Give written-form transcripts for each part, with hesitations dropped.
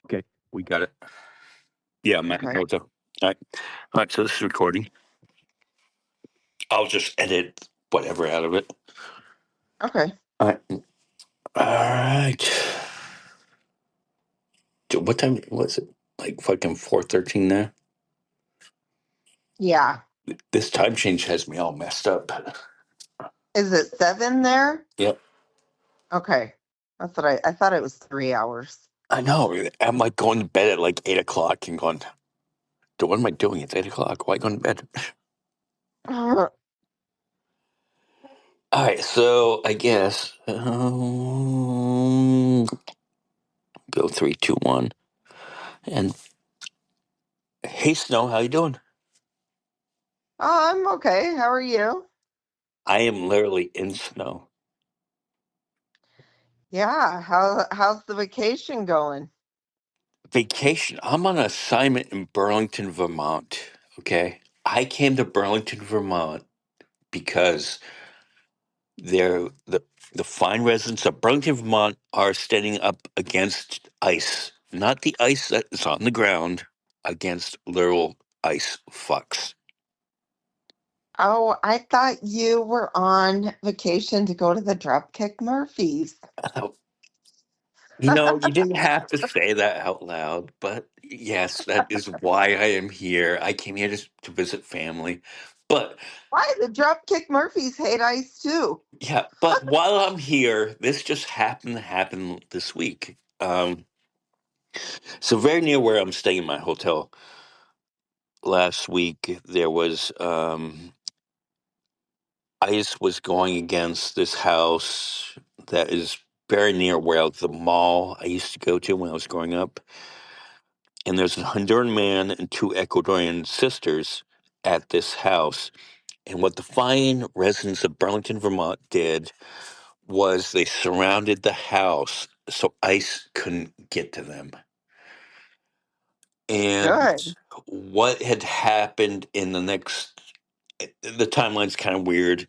Okay, we got it. Yeah, Matt Okay. Hotel. All right. So this is recording. I'll just edit whatever out of it. Okay. All right. All right. What time was it? Like fucking 4:13 now. Yeah. This time change has me all messed up. Is it 7 there? Yep. Okay. That's what I thought it was 3 hours. I know. I'm like going to bed at like 8 o'clock and going, "Dude, what am I doing? It's 8 o'clock. Why go to bed?" All right. So I guess go 3, 2, 1, and hey, Snow, how you doing? Oh, I'm okay. How are you? I am literally in snow. Yeah. How's the vacation going? Vacation. I'm on assignment in Burlington, Vermont. Okay. I came to Burlington, Vermont because the fine residents of Burlington, Vermont are standing up against ice. Not the ice that is on the ground, against literal ice fucks. Oh, I thought you were on vacation to go to the Dropkick Murphys. You didn't have to say that out loud, but yes, that is why I am here. I came here just to visit family. But Why? The Dropkick Murphys hate ice too. yeah, but while I'm here, this just happened to happen this week. So very near where I'm staying in my hotel last week, there was ice was going against this house that is very near where the mall I used to go to when I was growing up. And there's a Honduran man and two Ecuadorian sisters at this house. And what the fine residents of Burlington, Vermont did was they surrounded the house so ice couldn't get to them. And Good. what had happened in the timeline's kind of weird.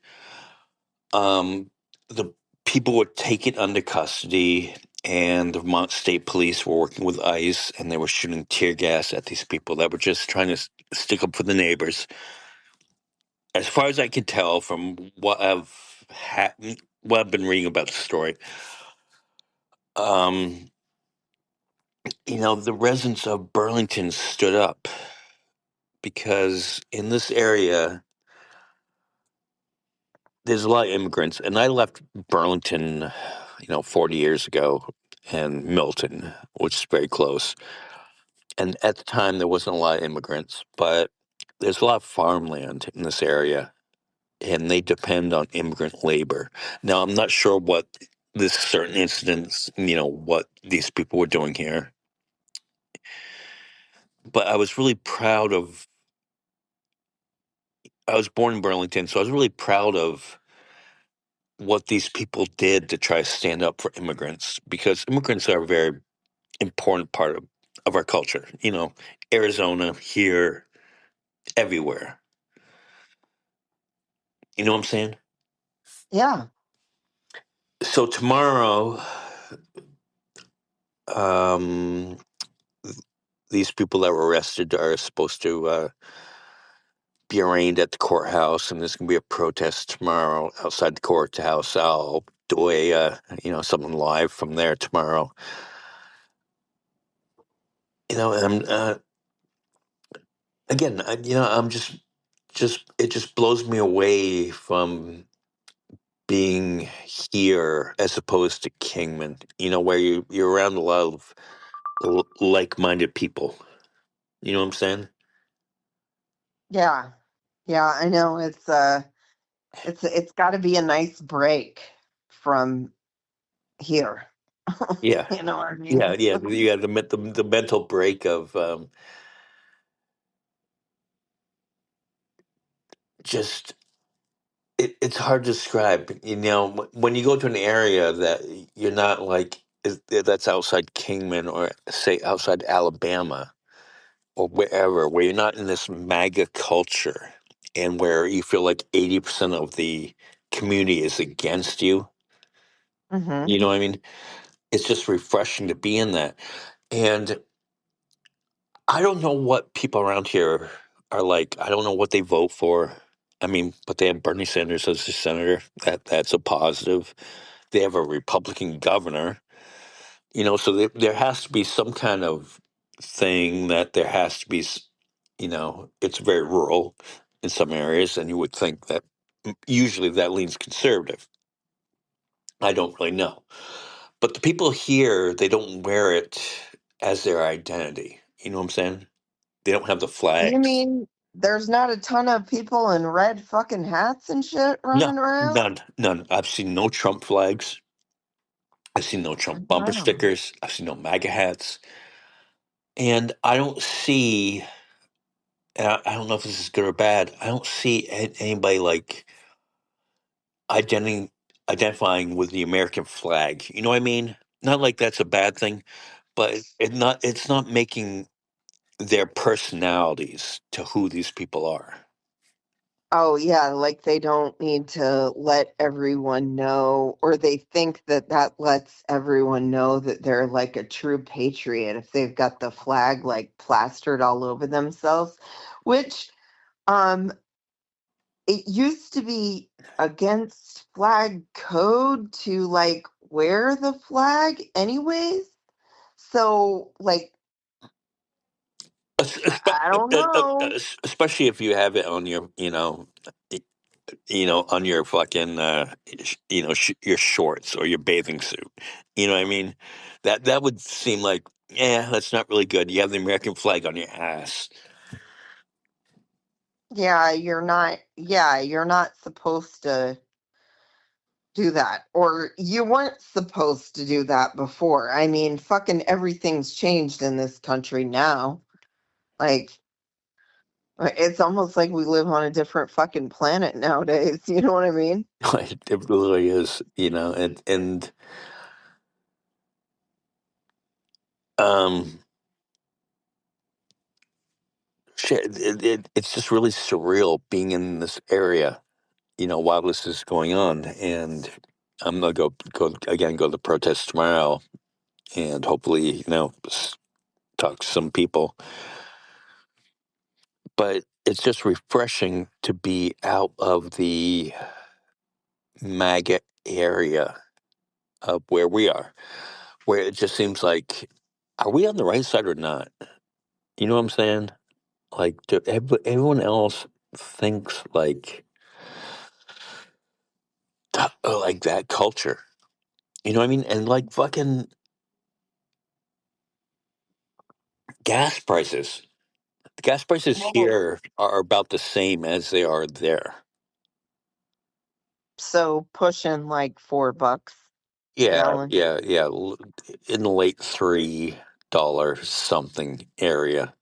The people were taken under custody, and the Vermont State Police were working with ICE, and they were shooting tear gas at these people that were just trying to stick up for the neighbors. As far as I can tell from what I've been reading about the story, um, the residents of Burlington stood up because in this area there's a lot of immigrants, and I left Burlington, 40 years ago, and Milton, which is very close. And at the time, there wasn't a lot of immigrants, but there's a lot of farmland in this area, and they depend on immigrant labor. Now, I'm not sure what this certain incidents, what these people were doing here, but I was really proud of. I was born in Burlington, so I was really proud of what these people did to try to stand up for immigrants, because immigrants are a very important part of our culture. Arizona, here, everywhere. You know what I'm saying? Yeah. So tomorrow, um, these people that were arrested are supposed to be arraigned at the courthouse, and there's going to be a protest tomorrow outside the courthouse. I'll do something live from there tomorrow. And again, I'm just it just blows me away from being here as opposed to Kingman. Where you're around a lot of like-minded people. You know what I'm saying? Yeah. Yeah, I know it's got to be a nice break from here. Yeah, You know what I yeah, mean? yeah. You got the mental break of just it's hard to describe. When you go to an area that you're not like that's outside Kingman or say outside Alabama. or wherever, where you're not in this MAGA culture and where you feel like 80% of the community is against you. Hmm. You know what I mean? It's just refreshing to be in that. And I don't know what people around here are like. I don't know what they vote for. I mean, but they have Bernie Sanders as a senator. That's a positive. They have a Republican governor. So there has to be some kind of thing that there has to be. It's very rural in some areas, and you would think that usually that leans conservative. I don't really know, but the people here, they don't wear it as their identity. You know what I'm saying? They don't have the You flags. mean there's not a ton of people in red fucking hats and shit No, running around? none. I've seen no Trump flags. I've seen no Trump bumper Wow. stickers. I've seen no MAGA hats, and I don't see. And I don't know if this is good or bad. I don't see anybody like identifying identifying with the American flag. You know what I mean? Not like that's a bad thing, but it's not making their personalities to who these people are. Oh, yeah, like they don't need to let everyone know, or they think that that lets everyone know that they're like a true patriot if they've got the flag like plastered all over themselves, which um it used to be against flag code to like wear the flag anyways. So like I don't know. Especially if you have it on your, on your fucking, your shorts or your bathing suit. You know what I mean? That would seem like, yeah, that's not really good. You have the American flag on your ass. Yeah, you're not supposed to do that. Or you weren't supposed to do that before. I mean, fucking everything's changed in this country now. Like it's almost like we live on a different fucking planet nowadays. You know what I mean? It really is, and um, shit, it's just really surreal being in this area, while this is going on, and I'm gonna go again, go to the protest tomorrow, and hopefully, talk to some people. But it's just refreshing to be out of the MAGA area of where we are, where it just seems like, are we on the right side or not? You know what I'm saying? Like, everyone else thinks like that culture. You know what I mean? And like fucking gas prices. The gas prices Well, here are about the same as they are there. so pushing like $4 Yeah, gallon. yeah, yeah. In the late $3 something area.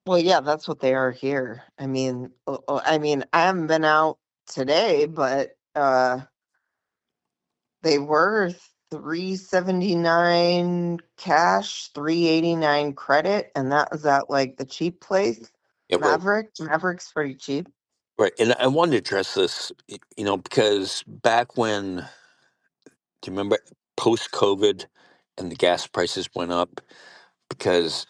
Well, yeah, that's what they are here. I mean, I haven't been out today, but they were 379 cash, 389 credit, and that was at like the cheap place, Yeah, right, Maverick. Maverick's pretty cheap. right. And I wanted to address this, because back when, do you remember post COVID, and the gas prices went up because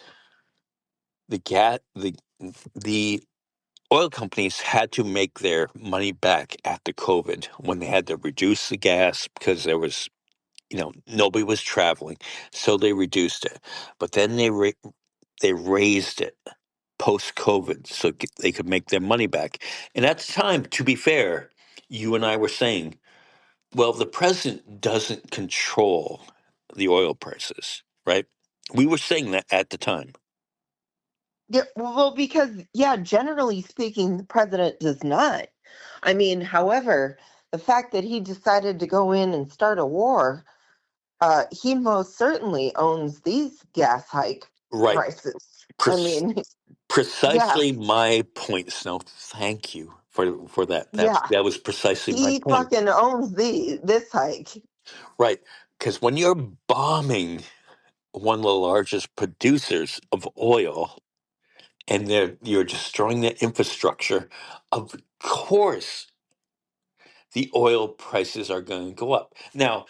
the oil companies had to make their money back after COVID when they had to reduce the gas because there was, nobody was traveling, so they reduced it. But then they raised it post COVID so they could make their money back. And at the time, to be fair, you and I were saying, well, the president doesn't control the oil prices, right? We were saying that at the time. Yeah, well, because yeah, generally speaking, the president does not. I mean, however, the fact that he decided to go in and start a war, he most certainly owns these gas hike Right. prices. I Pre- mean, yeah, Precisely my point, Snow. Thank you for that. yeah, That was precisely my he point. fucking owns the this hike. Right. Because when you're bombing one of the largest producers of oil, and you're destroying that infrastructure. Of course, the oil prices are going to go up. Now,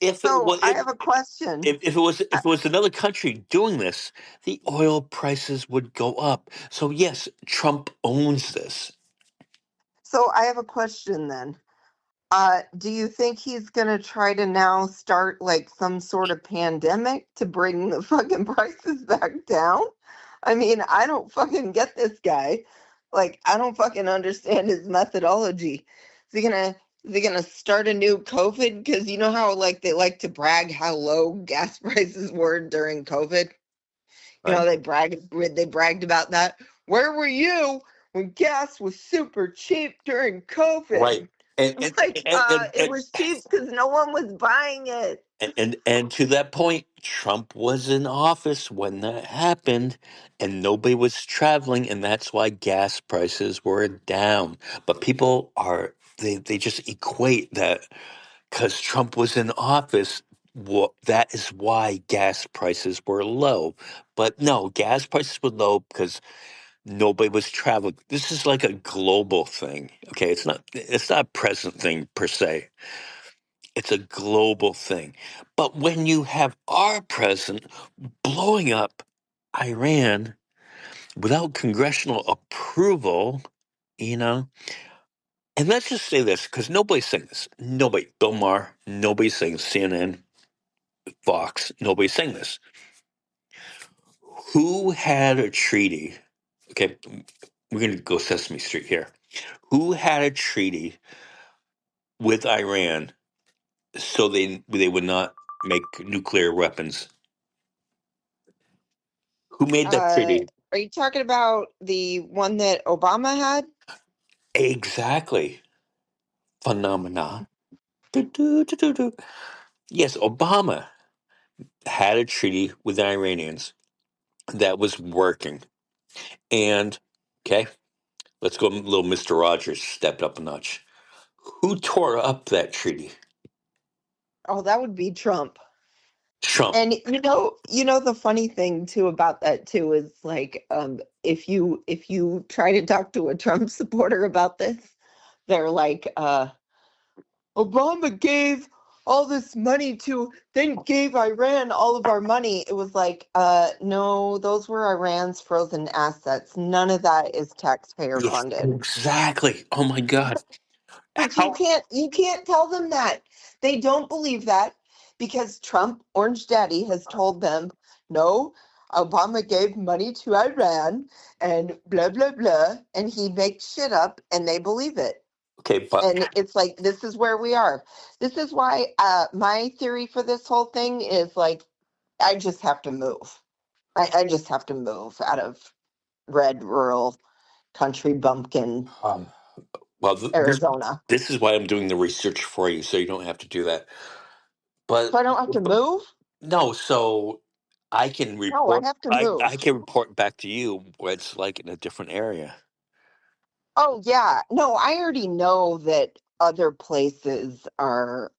if it So was I have a question. if it was another country doing this, the oil prices would go up. So yes, Trump owns this. So I have a question then. Do you think he's gonna try to now start like some sort of pandemic to bring the fucking prices back down? I mean, I don't fucking get this guy. Like, I don't fucking understand his methodology. Is he gonna start a new COVID? Because you know how like they like to brag how low gas prices were during COVID. You know, Right. they bragged about that. Where were you when gas was super cheap during Right. COVID? And It's like it was cheap because no one was buying it. and to that point, Trump was in office when that happened, and nobody was traveling, and that's why gas prices were down. But people they just equate that because Trump was in office. That is why gas prices were low. But no, gas prices were low because nobody was traveling. This is like a global thing. Okay, it's not a present thing per se. It's a global thing. But when you have our president blowing up Iran without congressional approval, you know, and let's just say this because nobody's saying this. Nobody, Bill Maher, nobody's saying CNN, Fox, nobody's saying this. Who had a treaty? Okay, we're going to go Sesame Street here. Who had a treaty with Iran so they would not make nuclear weapons? Who made that treaty? Are you talking about the one that Obama had? Exactly. Phenomena. Do, do, do, do, do. Yes, Obama had a treaty with the Iranians that was working. And, okay, let's go a little Mr. Rogers, stepped up a notch. Who tore up that treaty? Oh, that would be Trump. Trump. And the funny thing too about that too is like if you try to talk to a Trump supporter about this, they're like Obama gave all this money to, then gave Iran all of our money. It was like, no, those were Iran's frozen assets. None of that is taxpayer Yes, funded. exactly. Oh my God. But How? you can't tell them that. They don't believe that because Trump, Orange Daddy, has told them, no, Obama gave money to Iran and blah blah blah, and he makes shit up and they believe it. Okay, but And it's like this is where we are. This is why my theory for this whole thing is like I just have to move. I just have to move out of red rural country bumpkin um, well, Arizona. this is why I'm doing the research for you, so you don't have to do that. So But I don't have to move? no, so I can No, I report. have to I move. can report back to you what it's like in a different area. Oh yeah. No, I already know that other places are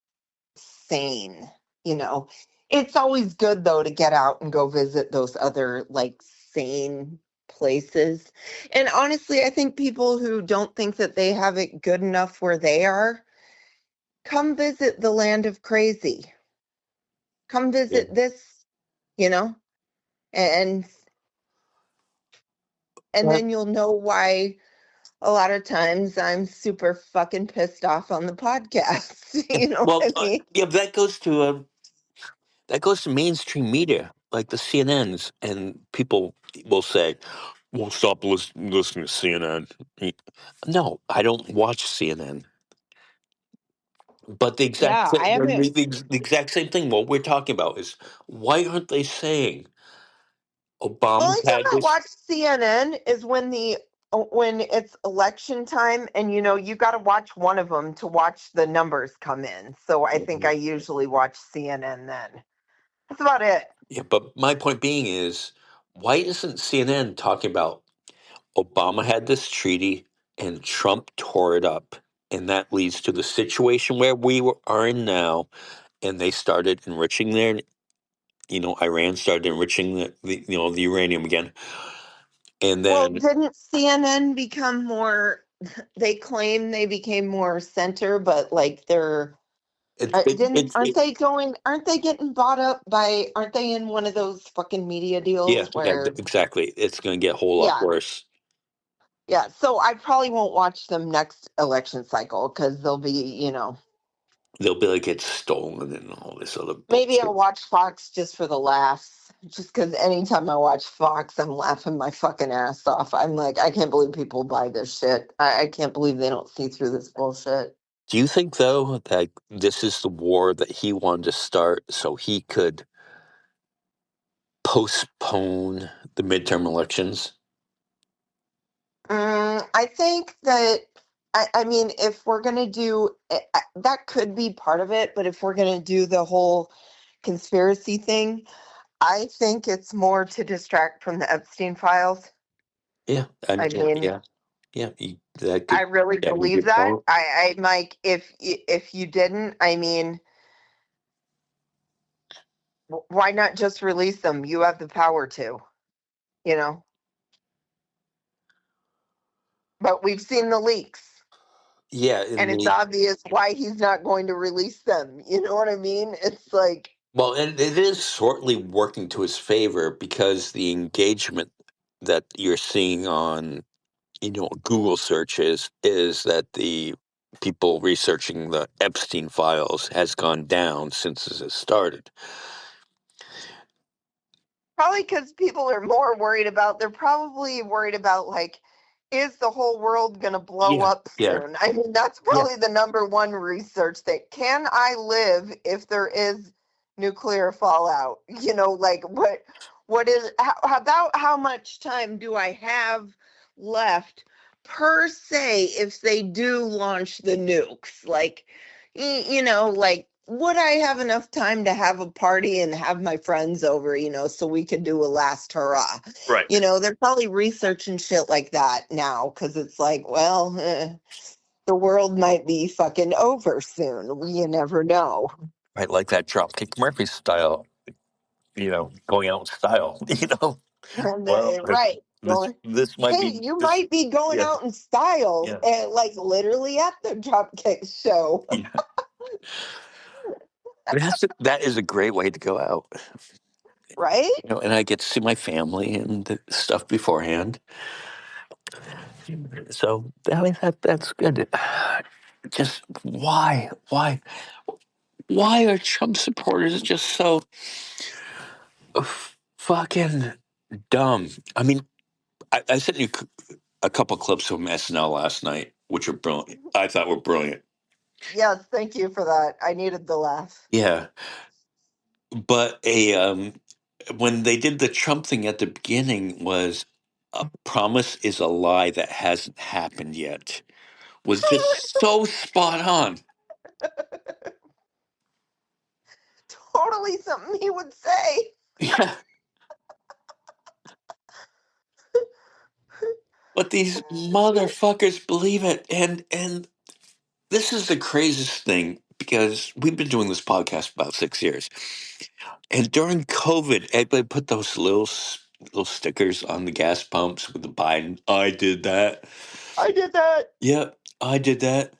sane, you know. It's always good though to get out and go visit those other like sane places. And honestly, I think people who don't think that they have it good enough where they are, come visit the land of crazy. Come Yeah. visit this, you know, and Well, then you'll know why a lot of times I'm super fucking pissed off on the podcast. You know what I mean? yeah, that goes to mainstream media like the CNNs, and people will say, "Well, stop listening to CNN." No, I don't watch CNN. But Yeah, I haven't. the exact same thing. What we're talking about is why aren't they saying The Obama only time had I this? watch CNN is when it's election time, and you got to watch one of them to watch the numbers come in. So I think I usually watch CNN then. That's about it. Yeah, but my point being is, why isn't CNN talking about Obama had this treaty and Trump tore it up, and that leads to the situation where are in now, and they started enriching Iran started enriching the uranium again, and Well, then didn't CNN become more? They claim they became more center, but like they're it it, didn't it, it aren't they getting bought up by? Aren't they in one of those fucking media yeah, deals yeah, where? exactly. It's going to get a whole lot Yeah, worse. yeah. So I probably won't watch them next election cycle because they'll be, They'll be like it's stolen and all this other maybe I'll bullshit. watch Fox just for the laughs. Just because anytime I watch Fox, I'm laughing my fucking ass off. I'm like, I can't believe people buy this shit. I can't believe they don't see through this bullshit. Do you think though that this is the war that he wanted to start so he could postpone the midterm elections? I think that, I mean, if we're going to do that, could be part of it, but if we're going to do the whole conspiracy thing, I think it's more to distract from the Epstein files. Yeah, I yeah, mean, yeah, yeah. That I could really that would be a believe that. point. I'm like, if you didn't, I mean, why not just release them? You have the power to, you know. But we've seen the leaks, Yeah, and in it's the obvious why he's not going to release them. You know what I mean? It's like, well, and it is shortly working to his favor because the engagement that you're seeing on Google searches is that the people researching the Epstein files has gone down since this has started. probably because people are more worried about, they're probably worried about, like, is the whole world going to blow Yeah, up yeah, soon? I mean, that's yeah. probably the number one research thing. Can I live if there is nuclear fallout? Like, what is, about how much time do I have left per se if they do launch the nukes? Like, like, would I have enough time to have a party and have my friends over, so we could do a last hurrah? Right. They're probably researching shit like that now because it's like, well, the world might be fucking over soon. You never know. Right, like that Dropkick Murphy style, going out in style, And Well, right. this this might Hey, be you this. might be going Yeah, out in style, yeah, like literally at the Dropkick show, yeah. That is a great way to go out, right? and I get to see my family and stuff beforehand. So I mean that's good. Just why are Trump supporters just so fucking dumb? I mean, I sent you a couple clips from SNL last night, which are brilliant. I thought were brilliant. Yes, thank you for that. I needed the laugh. Yeah, but when they did the Trump thing at the beginning was a promise is a lie that hasn't happened yet was just so spot on. Totally something he would say. Yeah, but these motherfuckers believe it, and this is the craziest thing because we've been doing this podcast about 6 years, and during COVID, everybody put those little stickers on the gas pumps with the Biden. I did that. I did that. Yep, I did that.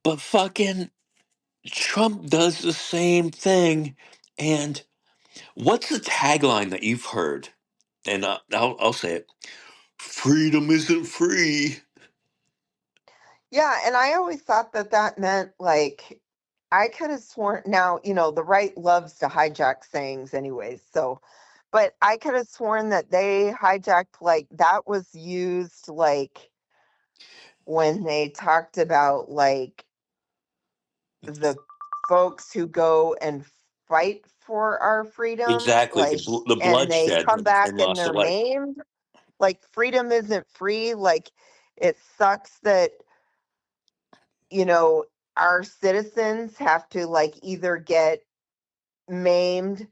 But fucking Trump does the same thing. And what's the tagline that you've heard? And I'll say it: freedom isn't free. Yeah, and I always thought that that meant like I could have sworn now, the right loves to hijack sayings anyways. So, but I could have sworn that they hijacked like that was used like when they talked about like the folks who go and fight for our freedom, Exactly, like, the and they bloodshed come back and and loss of they're life. named like freedom isn't free. Like, it sucks that, you know, our citizens have to like either get maimed,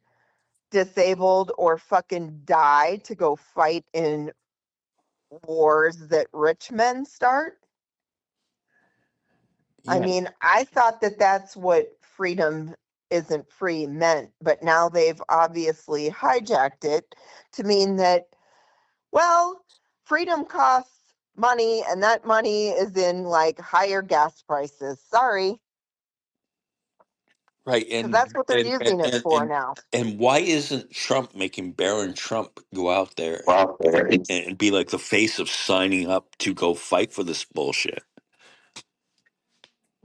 disabled, or fucking die to go fight in wars that rich men start. I Yeah, mean, I thought that that's what freedom isn't free meant, but now they've obviously hijacked it to mean that, well, freedom costs money, and that money is in like higher gas prices. Sorry, Right, because that's what they're using it for now. and why isn't Trump making Barron Trump go out there Well, and be like the face of signing up to go fight for this bullshit?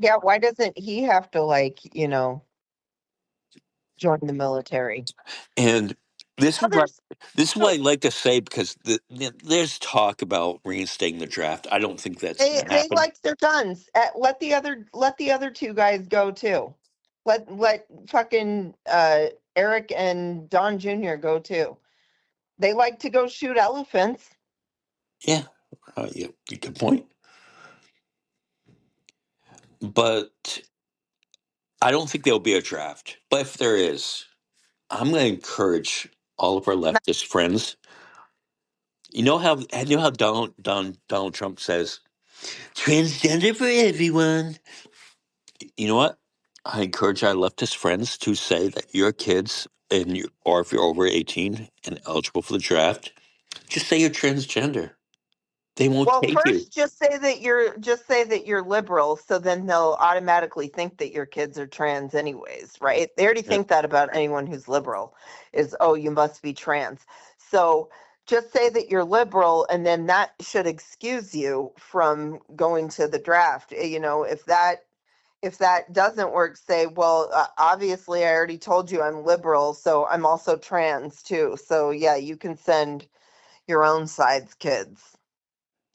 yeah, why doesn't he have to, like, join the military? And this is what Others, this is what I like to say because there's talk about reinstating the draft. I don't think that's they going to they happen. like their guns. Let the other two guys go too. Let fucking Eric and Don Jr. go too. They like to go shoot elephants. Yeah, yeah, good point. But I don't think there'll be a draft. But if there is, I'm going to encourage all of our leftist friends. You know how Donald Trump says transgender for everyone. You know what? I encourage our leftist friends to say that your kids or if you're over 18 and eligible for the draft, just say you're transgender. They won't Well, take you. first just say that you're liberal, so then they'll automatically think that your kids are trans anyways, right? They already Yeah, think that about anyone who's liberal is, oh, you must be trans. So just say that you're liberal, and then that should excuse you from going to the draft. If that doesn't work, say, well, obviously I already told you I'm liberal, so I'm also trans too. So yeah, you can send your own side's kids.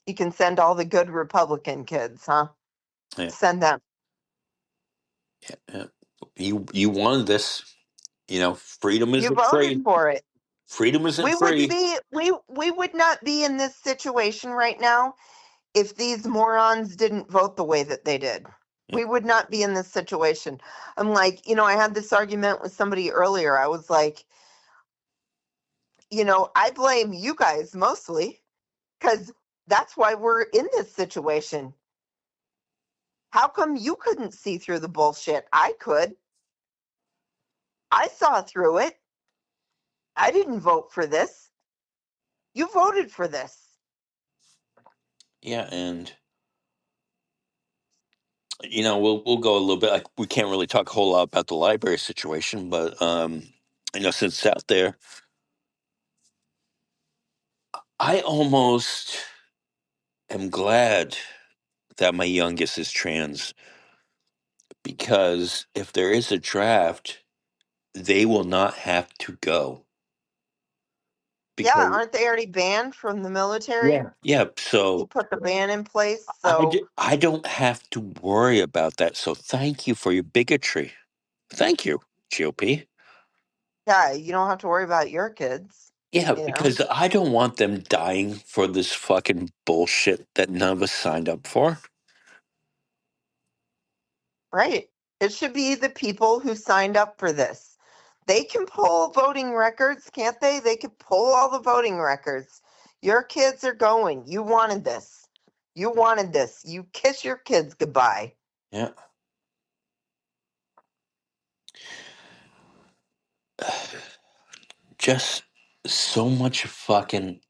You can send all the good Republican kids, huh? yeah, Send them. yeah. You wanted this. Freedom You isn't voted free. for it. Freedom isn't We wouldn't free. be we would not be in this situation right now if these morons didn't vote the way that they did. Yeah, We would not be in this situation. I'm like, I had this argument with somebody earlier. I was like, I blame you guys mostly because that's why we're in this situation. How come you couldn't see through the bullshit? I could. I saw through it. I didn't vote for this. You voted for this. yeah, and we'll go a little bit. Like we can't really talk a whole lot about the library situation, but since it's out there, I almost am glad that my youngest is trans because if there is a draft, they will not have to go Yeah, because aren't they already banned from the military? yeah. You So put the ban in place, so I don't have to worry about that. So thank you for your bigotry. Thank you, GOP. yeah, you don't have to worry about your kids, Yeah, you know? because I don't want them dying for this fucking bullshit that none of us signed up for. Right. It should be the people who signed up for this. They can pull voting records, can't they? They could pull all the voting records. Your kids are going. You wanted this. You wanted this. You kiss your kids goodbye. Yeah. Just so much fucking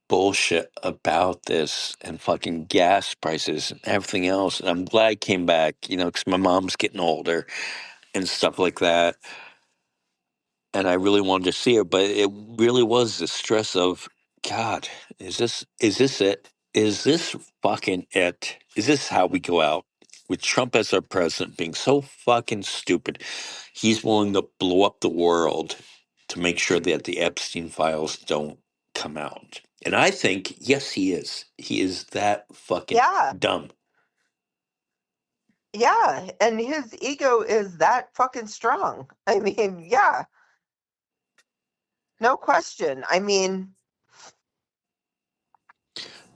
bullshit about this and fucking gas prices and everything else. And I'm glad I came back, because my mom's getting older and stuff like that. And I really wanted to see her, but it really was the stress of, God, is this it? Is this fucking it? Is this how we go out? With Trump as our president being so fucking stupid, he's willing to blow up the world to make sure that the Epstein files don't come out. And I think, yes, he is. He is that fucking Yeah. dumb. Yeah. And his ego is that fucking strong. I mean, yeah, no question. I mean,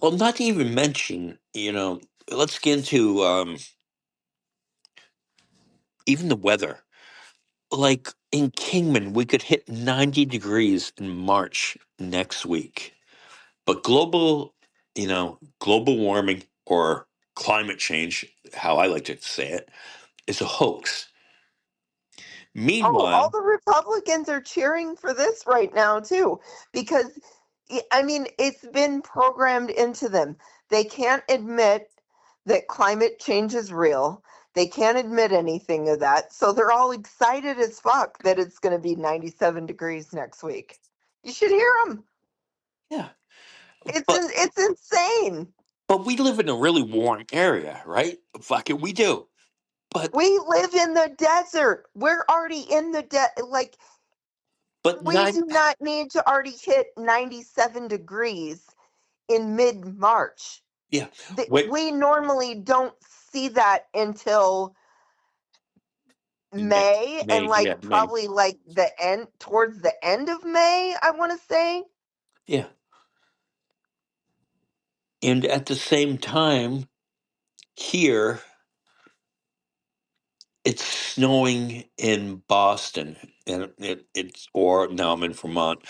Well, not to even mention, let's get into even the weather. Like in Kingman, we could hit 90 degrees in March next week. But global warming or climate change, how I like to say it, is a hoax. Oh, all Meanwhile, the Republicans are cheering for this right now too, because I mean, it's been programmed into them. They can't admit that climate change is real. They can't admit anything of that. So they're all excited as fuck that it's going to be 97 degrees next week. You should hear them. yeah, It's but it's insane. we live in a really warm area, right? Fuck it, we do. But We live in the desert. We're already in the like we not do not need to already hit 97 degrees in mid-March. yeah. Wait, We normally don't see that until in May, May, and like yeah, May, probably like the end, towards the end of May, I want to say. yeah. And at the same time, here it's snowing in Boston, and it's or now I'm in Vermont,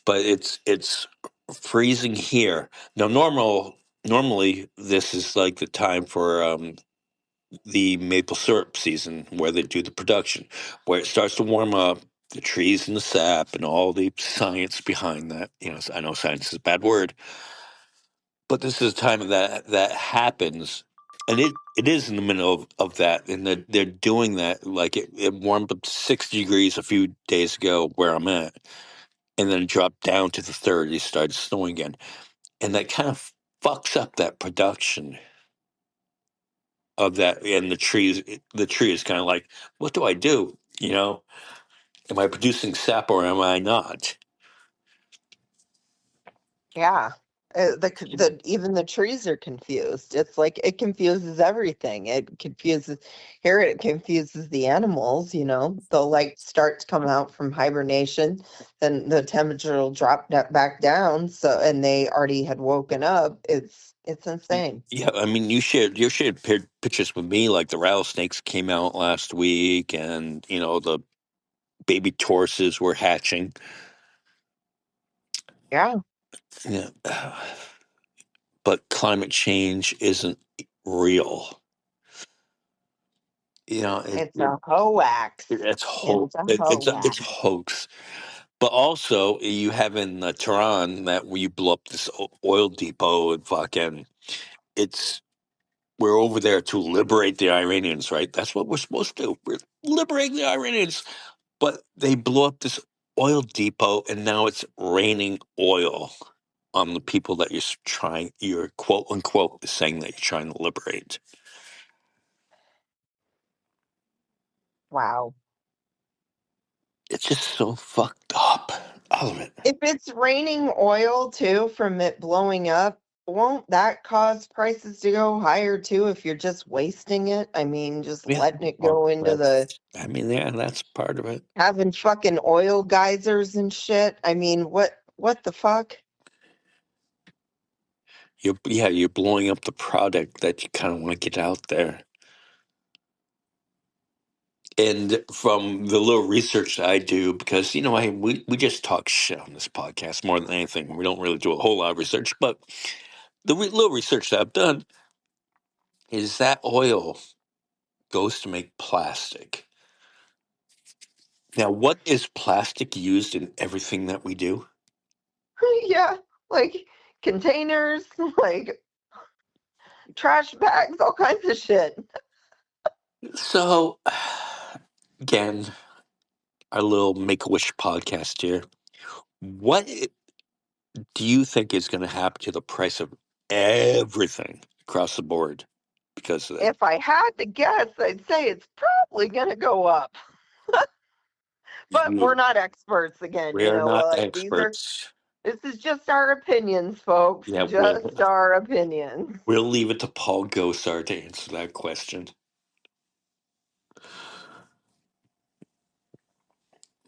but it's freezing here. Now, normally this is like the time for the maple syrup season where they do the production, where it starts to warm up, the trees and the sap and all the science behind that. I know science is a bad word, but this is a time that happens, and it is in the middle of that, and they're doing that. Like it warmed up to 60 degrees a few days ago where I'm at, and then it dropped down to the 30s, started snowing again, and that kind of fucks up that production of that. And the tree is kind of like, what do I do? Am I producing sap or am I not? Yeah. The even the trees are confused. It's like it confuses everything. It confuses the animals, They'll like start to come out from hibernation, then the temperature will drop back down, so and they already had woken up. It's insane. Yeah, I mean, you shared pictures with me, like the rattlesnakes came out last week, and the baby tortoises were hatching. Yeah. Yeah, but climate change isn't real. It's a hoax. It's It's a it's hoax. hoax. But also, you have in Tehran that where you blow up this oil depot and fucking it's we're over there to liberate the Iranians, right? That's what we're supposed to do. We're liberating the Iranians. But they blew up this oil depot, and now it's raining oil on the people that you're quote unquote saying that you're trying to liberate. Wow. It's just so fucked up. All of it. If it's raining oil too from it blowing up, won't that cause prices to go higher too if you're just wasting it? I mean, just Yeah. letting it Well, go into the I mean, yeah, that's part of it. having fucking oil geysers and shit. I mean, what the fuck? You're blowing up the product that you kind of want to get out there. And from the little research that I do, because we just talk shit on this podcast more than anything. We don't really do a whole lot of research, but the little research that I've done is that oil goes to make plastic. Now, what is plastic used in everything that we do? Yeah, like containers, like trash bags, all kinds of shit. So, again, our little Make a Wish podcast here. What do you think is going to happen to the price of everything across the board because of that? If I had to guess, I'd say it's probably gonna go up. But we're You, not experts again, we are not like these are experts. this is just our opinions, folks. Yeah, Just our opinions. we'll leave it to Paul Gosar to answer that question.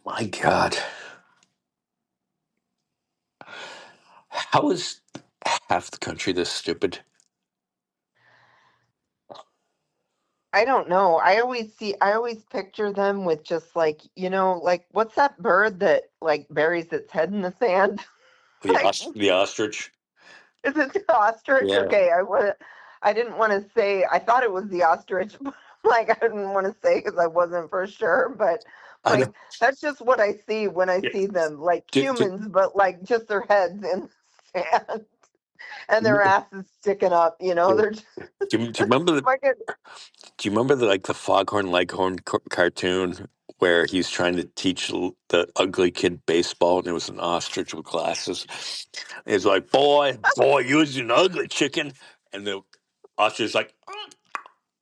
My God, how is half the country this stupid? I don't know. I always picture them with just like, like what's that bird that like buries its head in the sand? Like, The ostrich. is it the ostrich? Yeah. Okay, I didn't want to say, I thought it was the ostrich, but like I didn't want to say because I wasn't for sure, but I know. Like that's just what I see when I Yeah. see them, like Do, do, humans, but like just their heads in the sand and their do, asses sticking up. They're just, do you remember the my good. Do you remember the Foghorn Leghorn cartoon where he's trying to teach the ugly kid baseball, and it was an ostrich with glasses? And he's like, boy, you're an ugly chicken," and the ostrich is like, "Ah,"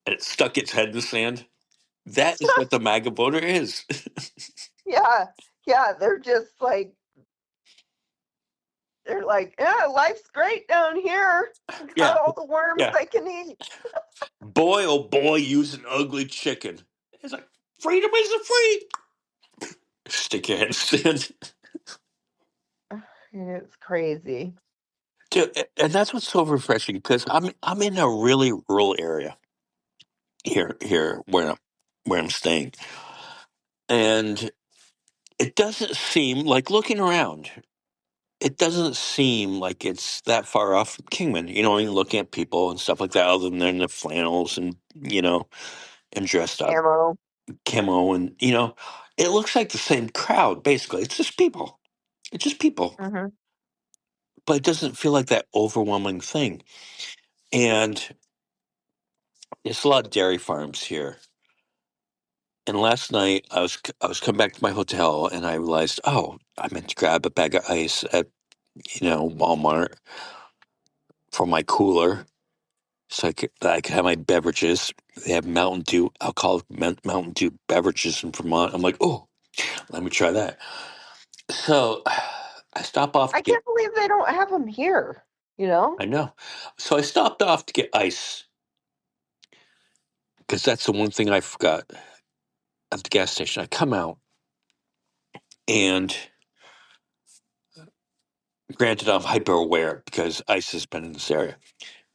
and it stuck its head in the sand. That is what the MAGA voter is. Yeah, yeah, they're like, yeah, life's great down here. Got Yeah, all the worms yeah. I can eat. Boy, oh boy, you's an ugly chicken. It's like, freedom isn't free. Stick your head in the sand. It's crazy. Dude, and that's what's so refreshing because I'm in a really rural area here where I'm staying, and it doesn't seem like looking around. It doesn't seem like it's that far off from Kingman. I mean, looking at people and stuff like that, other than they're in the flannels and and dressed up Camo. camo, and it looks like the same crowd. Basically, it's just people. It's just people, Hmm. but it doesn't feel like that overwhelming thing. And there's a lot of dairy farms here. And last night I was coming back to my hotel and I realized, oh, I meant to grab a bag of ice at Walmart for my cooler so I could have my beverages. They have Mountain Dew, alcoholic Mountain Dew beverages in Vermont. I'm like, oh, let me try that. So I stop off I to get. can't believe they don't have them here. You know? I know. So I stopped off to get ice because that's the one thing I forgot at the gas station. I come out and granted I'm hyper aware because ice has been in this area.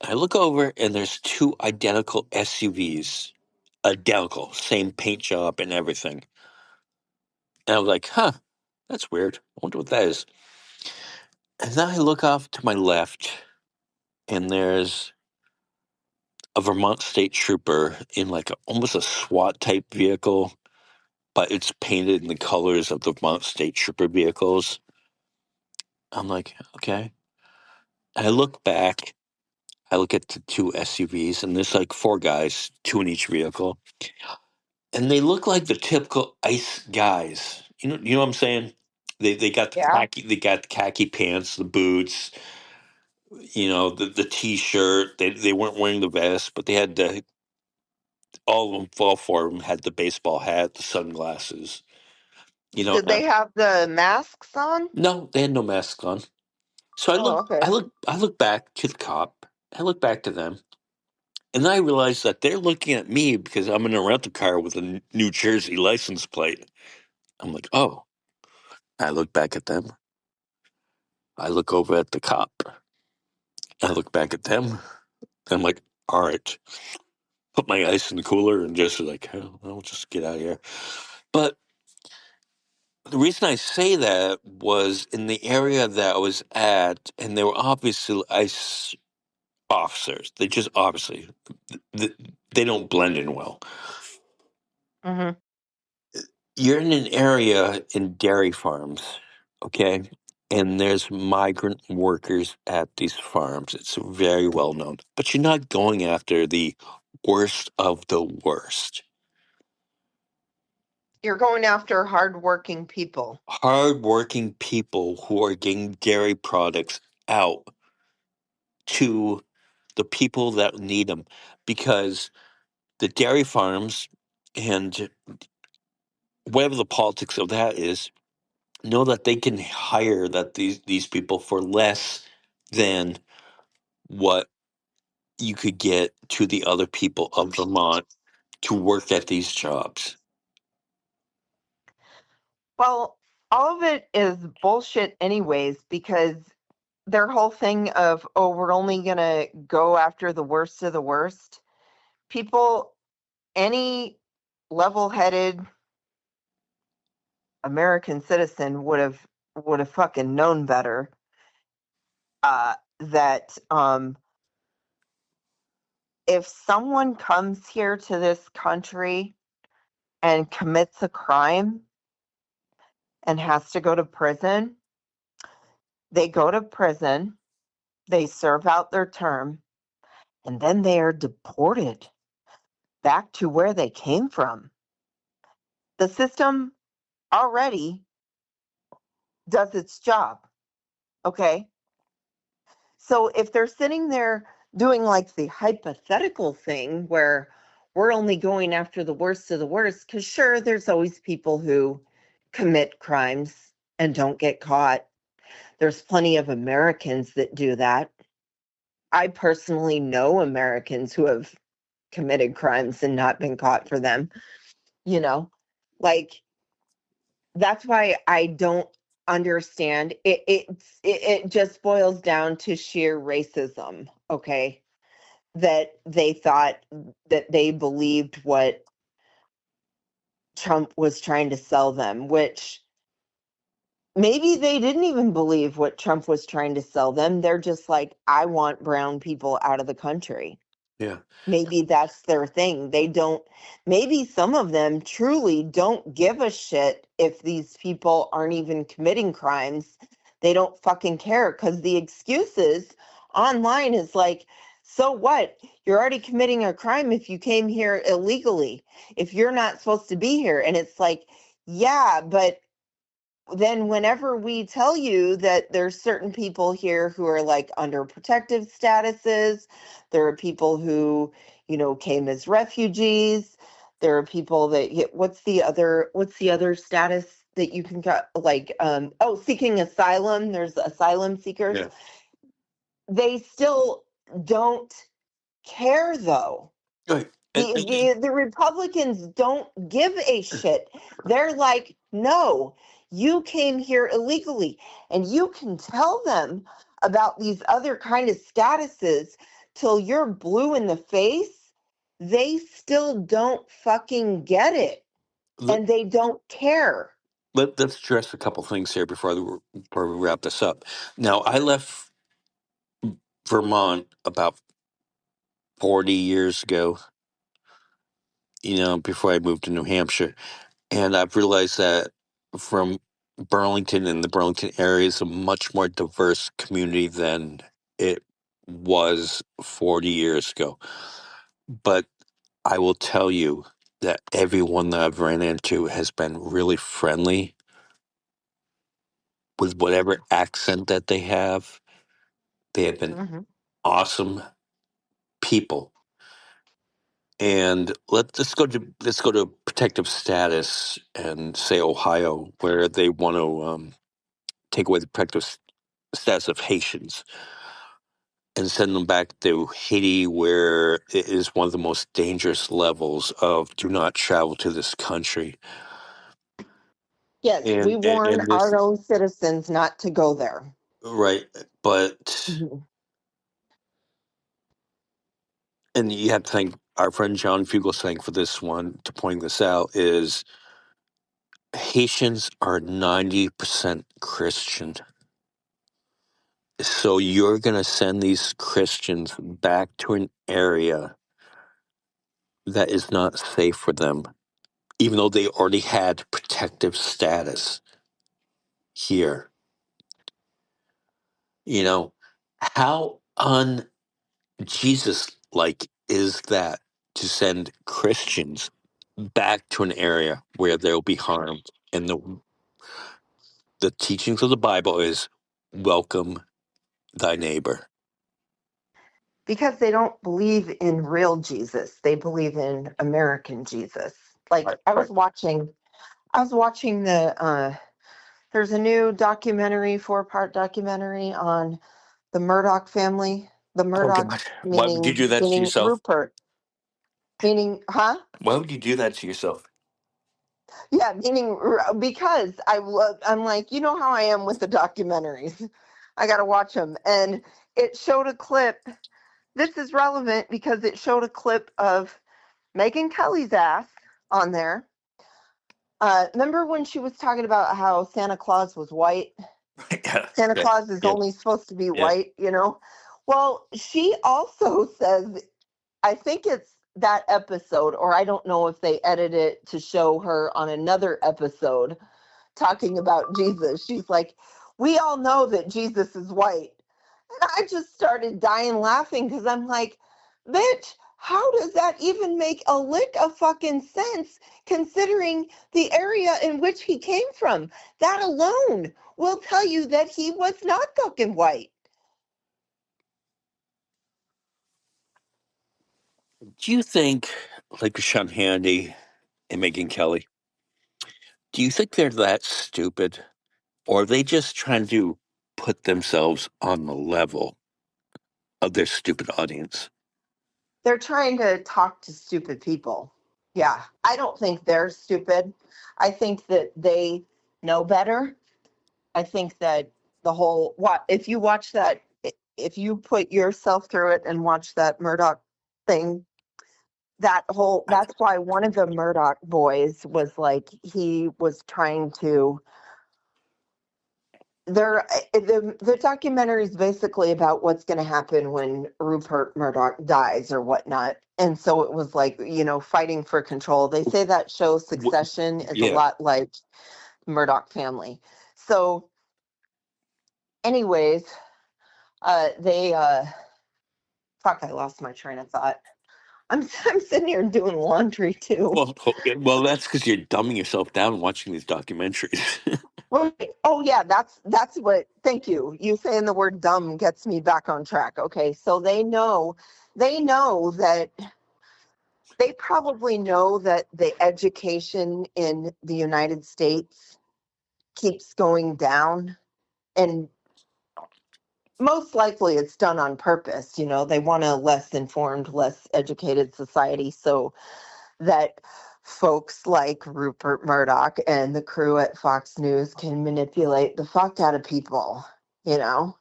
I look over and there's two identical SUVs, identical, same paint job and everything. And I was like, huh, that's weird. I wonder what that is. And then I look off to my left and there's a Vermont state trooper in like almost a SWAT type vehicle, but it's painted in the colors of the Vermont state trooper vehicles. I'm like, okay. I look back, I look at the two SUVs and there's like four guys, two in each vehicle. And they look like the typical ice guys. You know what I'm saying? They got Yeah. they got the khaki pants, the boots, the t-shirt. They weren't wearing the vest, but they had all of them, all four of them had the baseball hat, the sunglasses. Did Uh, they have the masks on? no, they had no masks on. So Oh, okay. I look back to the cop. I look back to them, and then I realize that they're looking at me because I'm in a rental car with a New Jersey license plate. I'm like, oh. I look back at them. I look over at the cop. I look back at them. I'm like, all right, put my ice in the cooler and just like, oh, I'll just get out of here. But the reason I say that was in the area that I was at, and they were obviously ICE officers. They just obviously, they don't blend in well. Hmm. You're in an area in dairy farms, okay? And there's migrant workers at these farms. It's very well known. But you're not going after the worst of the worst. You're going after hardworking people. Hardworking people who are getting dairy products out to the people that need them. Because the dairy farms and whatever the politics of that is, know that they can hire these people for less than what you could get to the other people of Vermont to work at these jobs. Well, all of it is bullshit, anyways, because their whole thing of, oh, we're only going to go after the worst of the worst. People, any level headed American citizen would have fucking known better. That if someone comes here to this country and commits a crime, and has to go to prison, they go to prison, they serve out their term, and then they are deported back to where they came from. The system already does its job. Okay. So if they're sitting there doing like the hypothetical thing where we're only going after the worst of the worst, because sure, there's always people who commit crimes and don't get caught. There's plenty of Americans that do that. I personally know Americans who have committed crimes and not been caught for them, you know, like that's why I don't understand it just boils down to sheer racism, okay? That they thought that they believed what Trump was trying to sell them, which maybe they didn't even believe what Trump was trying to sell them. They're just like, I want brown people out of the country. Yeah. Maybe that's their thing. They don't, maybe some of them truly don't give a shit if these people aren't even committing crimes. They don't fucking care because the excuses online is like, so what? You're already committing a crime if you came here illegally, if you're not supposed to be here. And it's like, yeah, but then whenever we tell you that there's certain people here who are like under protective statuses, there are people who, came as refugees, there are people that what's the other status that you can get, like seeking asylum, there's asylum seekers. Yeah. They still don't care though. Right. The Republicans don't give a shit. They're like, no, you came here illegally. And you can tell them about these other kind of statuses till you're blue in the face. They still don't fucking get it. let, And they don't care. let's address a couple things here before we wrap this up. Now, I left Vermont about 40 years ago, before I moved to New Hampshire. And I've realized that from Burlington and the Burlington area is a much more diverse community than it was 40 years ago. But I will tell you that everyone that I've ran into has been really friendly with whatever accent that they have. They have been Hmm. awesome people. And let's go to protective status and say Ohio, where they want to take away the protective status of Haitians and send them back to Haiti, where it is one of the most dangerous levels of do not travel to this country. Yes, we warn And this our own citizens not to go there. right, but Mhm. and you have to thank our friend John Fugelsang for this one to point this out is Haitians are 90% Christian. So you're going to send these Christians back to an area that is not safe for them, even though they already had protective status here. You know, how un Jesus like is that to send Christians back to an area where they'll be harmed? And the teachings of the Bible is welcome thy neighbor. Because they don't believe in real Jesus. They believe in American Jesus. Like Right, I right. was watching there's a new documentary, 4-part documentary on the Murdoch family. The Oh Murdoch God, why would you meaning do that to meaning yourself? Rupert. Meaning, huh? Why would you do that to yourself? Yeah, because I'm like, you know how I am with the documentaries. I got to watch them. And it showed a clip. This is relevant because it showed a clip of Megyn Kelly's ass on there. Remember when she was talking about how Santa Claus was white? Yeah, Santa yeah, Claus is yeah, only supposed to be yeah. white. Well, she also says, I think it's that episode, or I don't know if they edited it to show her on another episode talking about Jesus. She's like, we all know that Jesus is white. And I just started dying laughing because I'm like, bitch, how does that even make a lick of fucking sense considering the area in which he came from? That alone will tell you that he was not fucking white. Do you think, like Sean Hannity and Megyn Kelly, do you think they're that stupid? Or are they just trying to put themselves on the level of their stupid audience? They're trying to talk to stupid people. Yeah, I don't think they're stupid. I think that they know better. I think that the whole what if you watch that, if you put yourself through it and watch that Murdoch thing, that whole that's why one of the Murdoch boys was like he was trying to there the documentary is basically about what's going to happen when Rupert Murdoch dies or whatnot. And so it was like, fighting for control. They say that show Succession is a Yeah. lot like Murdoch family. So anyways, they fuck, I lost my train of thought. I'm sitting here doing laundry too. Well, that's because you're dumbing yourself down watching these documentaries. Well, oh yeah, that's what. Thank you. You saying the word dumb gets me back on track. Okay, so they know that they probably know that the education in the United States keeps going down, and most likely it's done on purpose. They want a less informed, less educated society, so that folks like Rupert Murdoch and the crew at Fox News can manipulate the fuck out of people, you know,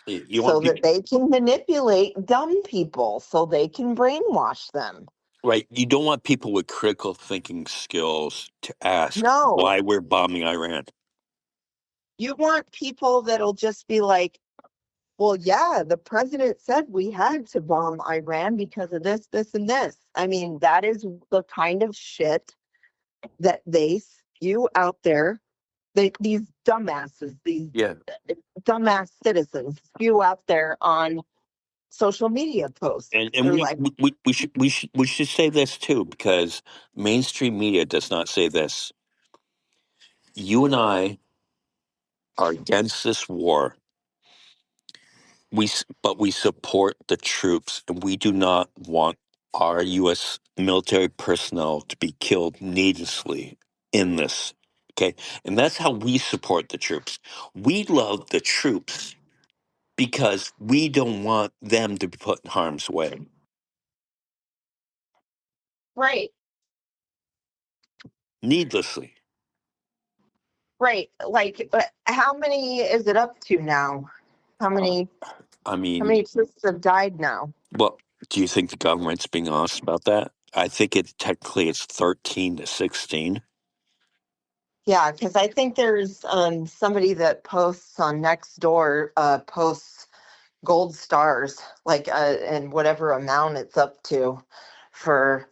You so want that people, they can manipulate dumb people so they can brainwash them. right? You don't want people with critical thinking skills to ask No, why we're bombing Iran. you want people that'll just be like, well, yeah, the president said we had to bomb Iran because of this, this, and this. I mean, that is the kind of shit that they spew out there. These dumbasses, these Yeah, dumbass citizens spew out there on social media posts. and They're like, we should say this too because mainstream media does not say this. You and I are against this war. But we support the troops, and we do not want our U.S. military personnel to be killed needlessly in this. Okay, and that's how we support the troops. We love the troops because we don't want them to be put in harm's way right, needlessly. right. Like, how many is it up to now? How Uh, many, I how mean, many troops have died now? well, do you think the government's being honest about that? I think it's 13 to 16. Yeah, because I think there's somebody that posts on Nextdoor, posts gold stars, like, and whatever amount it's up to for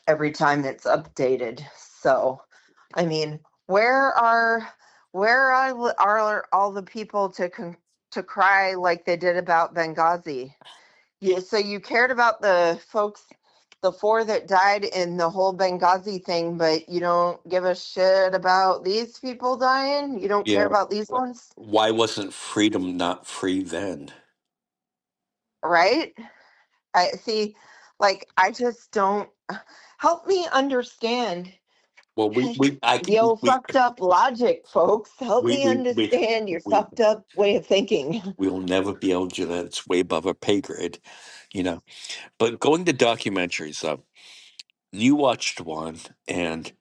every time it's updated. So, I mean, where are where are all the people to cry like they did about Benghazi? So you cared about the folks, the four that died in the whole Benghazi thing, but you don't give a shit about these people dying? You don't care Yeah. about these ones? Why wasn't freedom not free then? Right? I see, like, I just don't help me understand Well, your fucked up logic, folks. Help me we understand your we fucked up way of thinking. we'll never be able to do that. It's way above our pay grade, you know. But going to documentaries, you watched one, and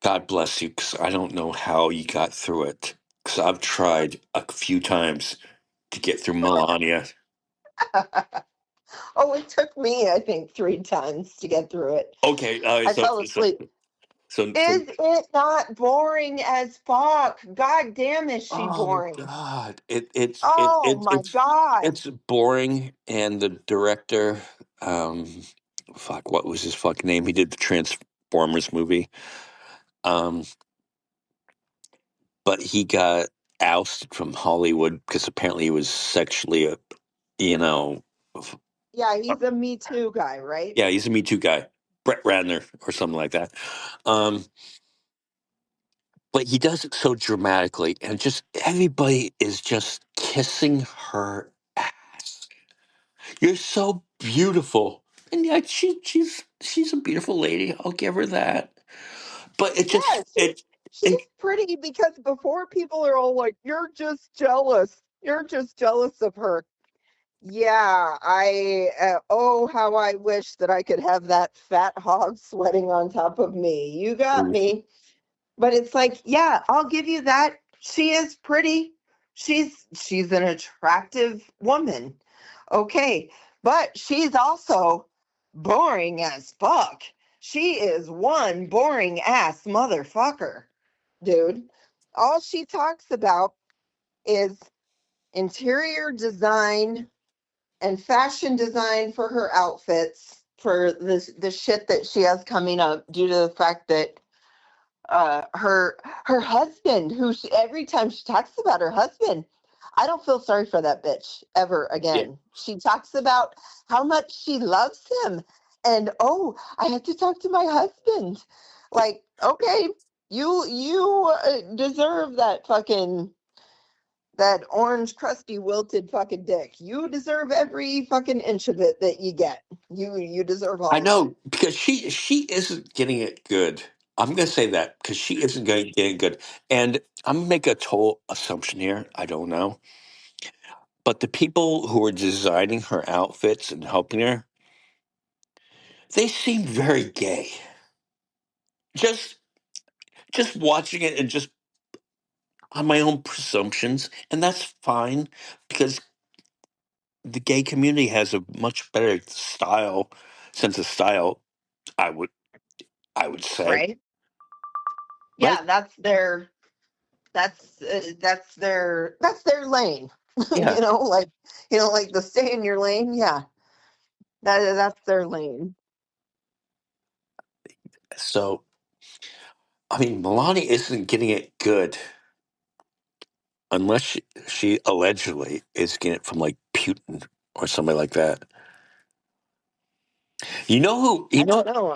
God bless you, because I don't know how you got through it. Because I've tried a few times to get through Melania. Oh, it took me, I think, 3 times to get through it. Okay, I fell asleep. so. Is it not boring as fuck? God damn, is she Oh boring? God, Oh my God. it's boring, and the director, um, fuck, what was his fucking name? He did the Transformers movie. Um, but he got ousted from Hollywood because apparently he was sexually, you know, f- Yeah, he's a Me Too guy, right? yeah, he's a Me Too guy, Brett Ratner or something like that. Um, but he does it so dramatically, and just everybody is just kissing her ass. You're so beautiful, and yeah, she's a beautiful lady. I'll give her that. But it Yeah, just she's it pretty because before people are all like, "You're just jealous. You're just jealous of her." Yeah, oh, how I wish that I could have that fat hog sweating on top of me. You got me. But it's like, yeah, I'll give you that. She is pretty. She's an attractive woman. Okay, but she's also boring as fuck. She is one boring ass motherfucker, dude. All she talks about is interior design and fashion design for her outfits for the shit that she has coming up due to the fact that her husband, every time she talks about her husband, I don't feel sorry for that bitch ever yeah. again. She talks about how much she loves him, and oh, I have to talk to my husband. Like, okay, you deserve that orange, crusty, wilted fucking dick. You deserve every fucking inch of it that you get. You deserve I all of it. know because she isn't getting it good. I'm gonna say that because she isn't getting good, and I'm gonna make a total assumption here. I don't know, but the people who are designing her outfits and helping her, they seem very gay. Just just watching it and just on my own presumptions, and that's fine because the gay community has a much better sense of style. I would I would say, Right? right? Yeah, that's their lane. Yeah. Like like the stay in your lane. Yeah, that's their lane. So I mean, Melania isn't getting it good unless she allegedly is getting it from like Putin or somebody like that. You know who? You I don't know. know.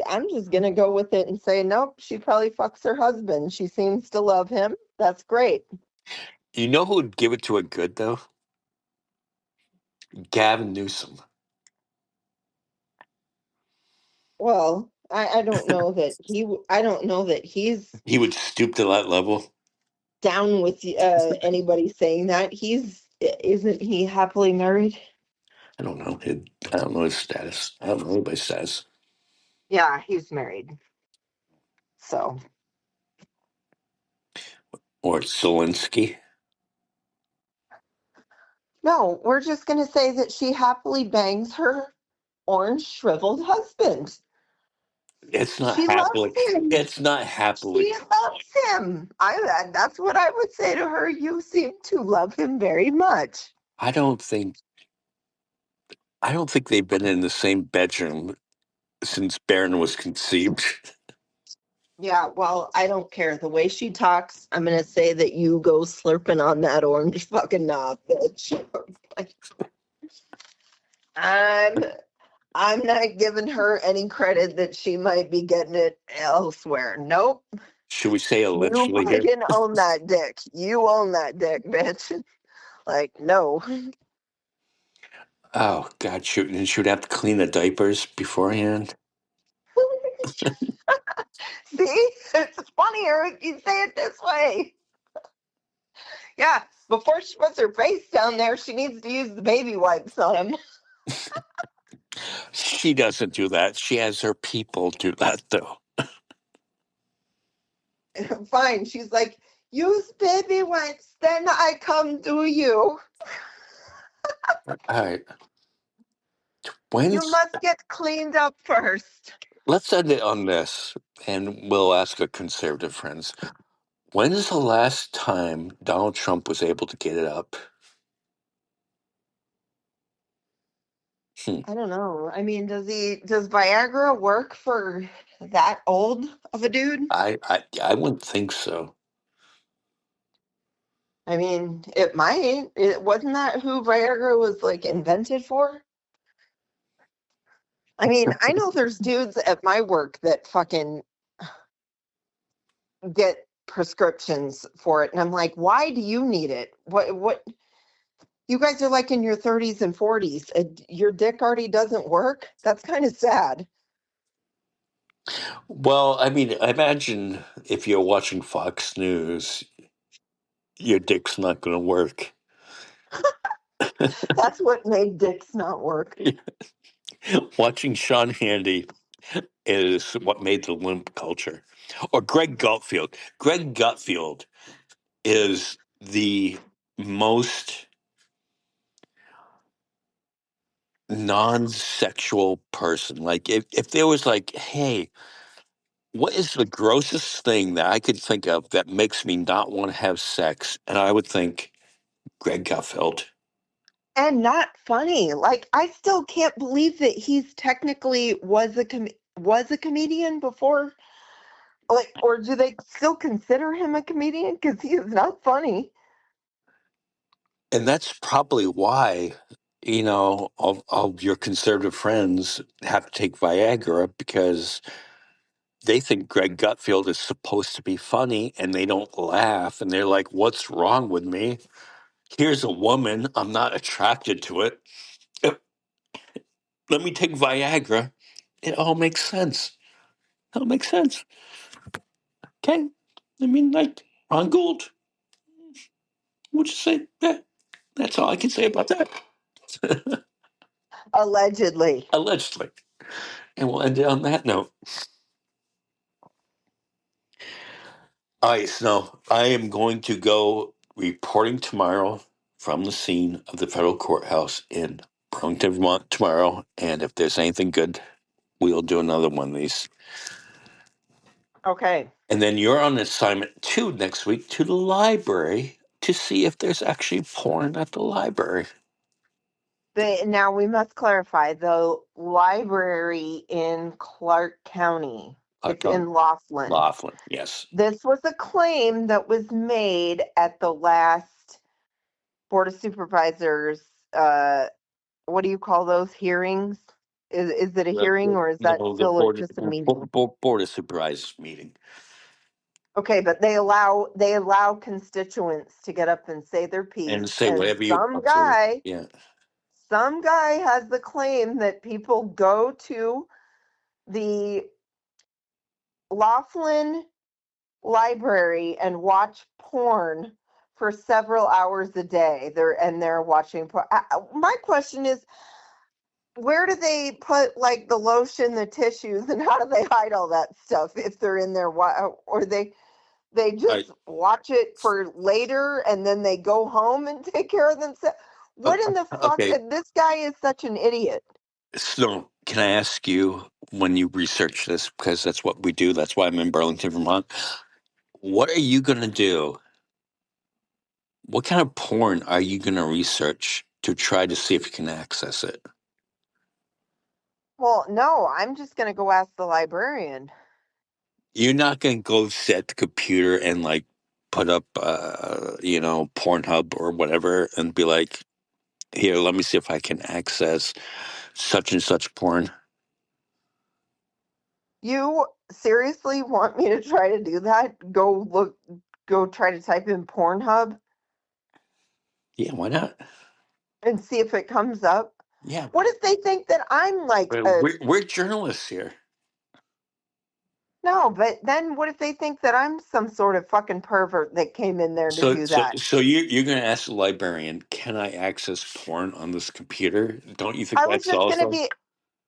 I'm just gonna go with it and say nope. She probably fucks her husband. She seems to love him. That's great. You know who would give it to a good though? Gavin Newsom. Well, I don't know that he's He would stoop to that level. down with anybody saying that. Isn't he happily married? I don't know. I don't know his status. I don't know anybody's status. Yeah, he's married. So Or Zelensky. no, we're just gonna say that she happily bangs her orange shriveled husband. It's not She loves happily. him. It's not happily. She loves him. That's what I would say to her. You seem to love him very much. I don't think. I don't think they've been in the same bedroom since Barron was conceived. Yeah, well, I don't care. The way she talks, I'm gonna say that you go slurping on that orange fucking knob, bitch. I'm I'm not giving her any credit that she might be getting it elsewhere. Nope. Should we say You allegedly here? fucking own that dick. You own that dick, bitch. Like, no. Oh God, shoot! And she would have to clean the diapers beforehand. See? It's funnier if you say it this way. Yeah. Before she puts her face down there, she needs to use the baby wipes on him. She doesn't do that. She has her people do that though. Fine. She's like, use baby wipes, then I come do you. All right. You When's must get cleaned up first. let's end it on this, and we'll ask our conservative friends. When is the last time Donald Trump was able to get it up? Hmm. I don't know. I mean, does Viagra work for that old of a dude? I wouldn't think so. I mean, it might. It wasn't that who Viagra was like invented for? I mean, I know there's dudes at my work that fucking get prescriptions for it, and I'm like, why do you need it? What you guys are like in your 30s and 40s. Your dick already doesn't work? That's kind of sad. Well, I mean, imagine if you're watching Fox News, your dick's not going to work. That's what made dicks not work. Watching Sean Handy is what made the limp culture. Or Greg Gutfield. Greg Gutfield is the most non-sexual person. Like if there was like, hey, what is the grossest thing that I could think of that makes me not want to have sex? And I would think Greg Gutfield. And not funny. Like I still can't believe that he's technically was a comedian before. Like, or do they still consider him a comedian? Because he is not funny. And that's probably why, all your conservative friends have to take Viagra because they think Greg Gutfield is supposed to be funny and they don't laugh. And they're like, what's wrong with me? Here's a woman. I'm not attracted to it. Uh, Let me take Viagra. It all makes sense. It all makes sense. Okay. I mean, like, Ron Gould, what'd you say? Yeah, that's all I can say about that. Allegedly. Allegedly. And we'll end it on that note. All right, Snow, I am going to go reporting tomorrow from the scene of the federal courthouse in Burlington, Vermont tomorrow. And if there's anything good, we'll do another one of these. Okay. And then you're on assignment 2 next week to the library to see if there's actually porn at the library. Now we must clarify the library in Clark County. It's On in Laughlin. Laughlin, yes. This was a claim that was made at the last Board of Supervisors. What do you call those hearings? Is it a hearing or is that The still just a meeting? board of supervisors meeting. Okay, but they allow constituents to get up and say their And piece, say and whatever you want to. Yeah. some guy has the claim that people go to the Laughlin library and watch porn for several hours a day. They're watching porn. My question is, where do they put like the lotion, the tissues, and how do they hide all that stuff if they're in there? Or they All right. just watch it for later and then they go home and take care of themselves. What in the fuck? Okay. This guy is such an idiot. So, can I ask you when you research this, because that's what we do, that's why I'm in Burlington, Vermont, what are you going to do? What kind of porn are you going to research to try to see if you can access it? Well, no, I'm just going to go ask the librarian. You're not going to go set the computer and like put up, Pornhub or whatever and be like, here, let me see if I can access such and such porn. You seriously want me to try to do that? Go try to type in Pornhub Yeah, why not? and see if it comes up? Yeah, What if they think that I'm like a we're journalists here. no, but then what if they think that I'm some sort of fucking pervert that came in there to So, do so, that? so you're going to ask the librarian, can I access porn on this computer? Don't you think I was that's just going to also? be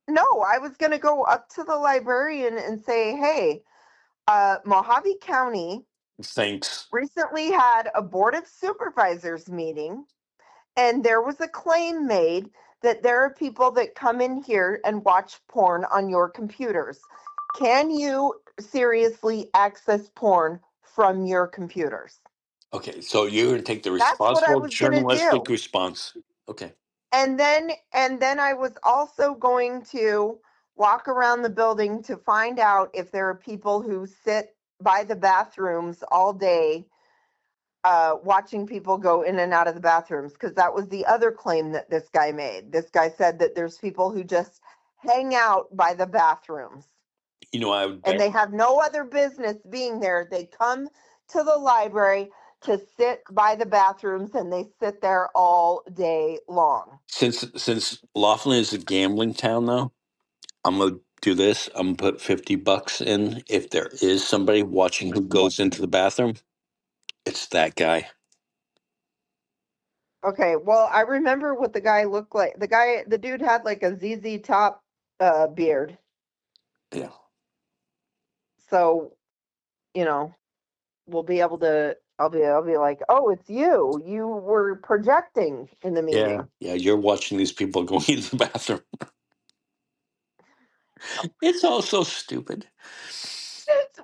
No, I was going to go up to the librarian and say, "Hey, Mojave County Thanks. recently had a board of supervisors meeting, and there was a claim made that there are people that come in here and watch porn on your computers. Can you seriously access porn from your computers?" Okay, so you're going to take the That's what I responsible was going to do. journalistic response. Okay. And then I was also going to walk around the building to find out if there are people who sit by the bathrooms all day watching people go in and out of the bathrooms, because that was the other claim that this guy made. This guy said that there's people who just hang out by the bathrooms You know, I would and bet they have no other business being there. They come to the library to sit by the bathrooms and they sit there all day long. since Laughlin is a gambling town, though, I'm gonna do this. I'm gonna put $50 in. If there is somebody watching who goes into the bathroom, it's that guy. Okay, well, I remember what the guy looked like. The dude had like a ZZ Top beard. Yeah. So, you know, we'll be able to I'll be like, "Oh, it's you. You were projecting in the Yeah. meeting." Yeah. You're watching these people going into the bathroom. It's all so stupid.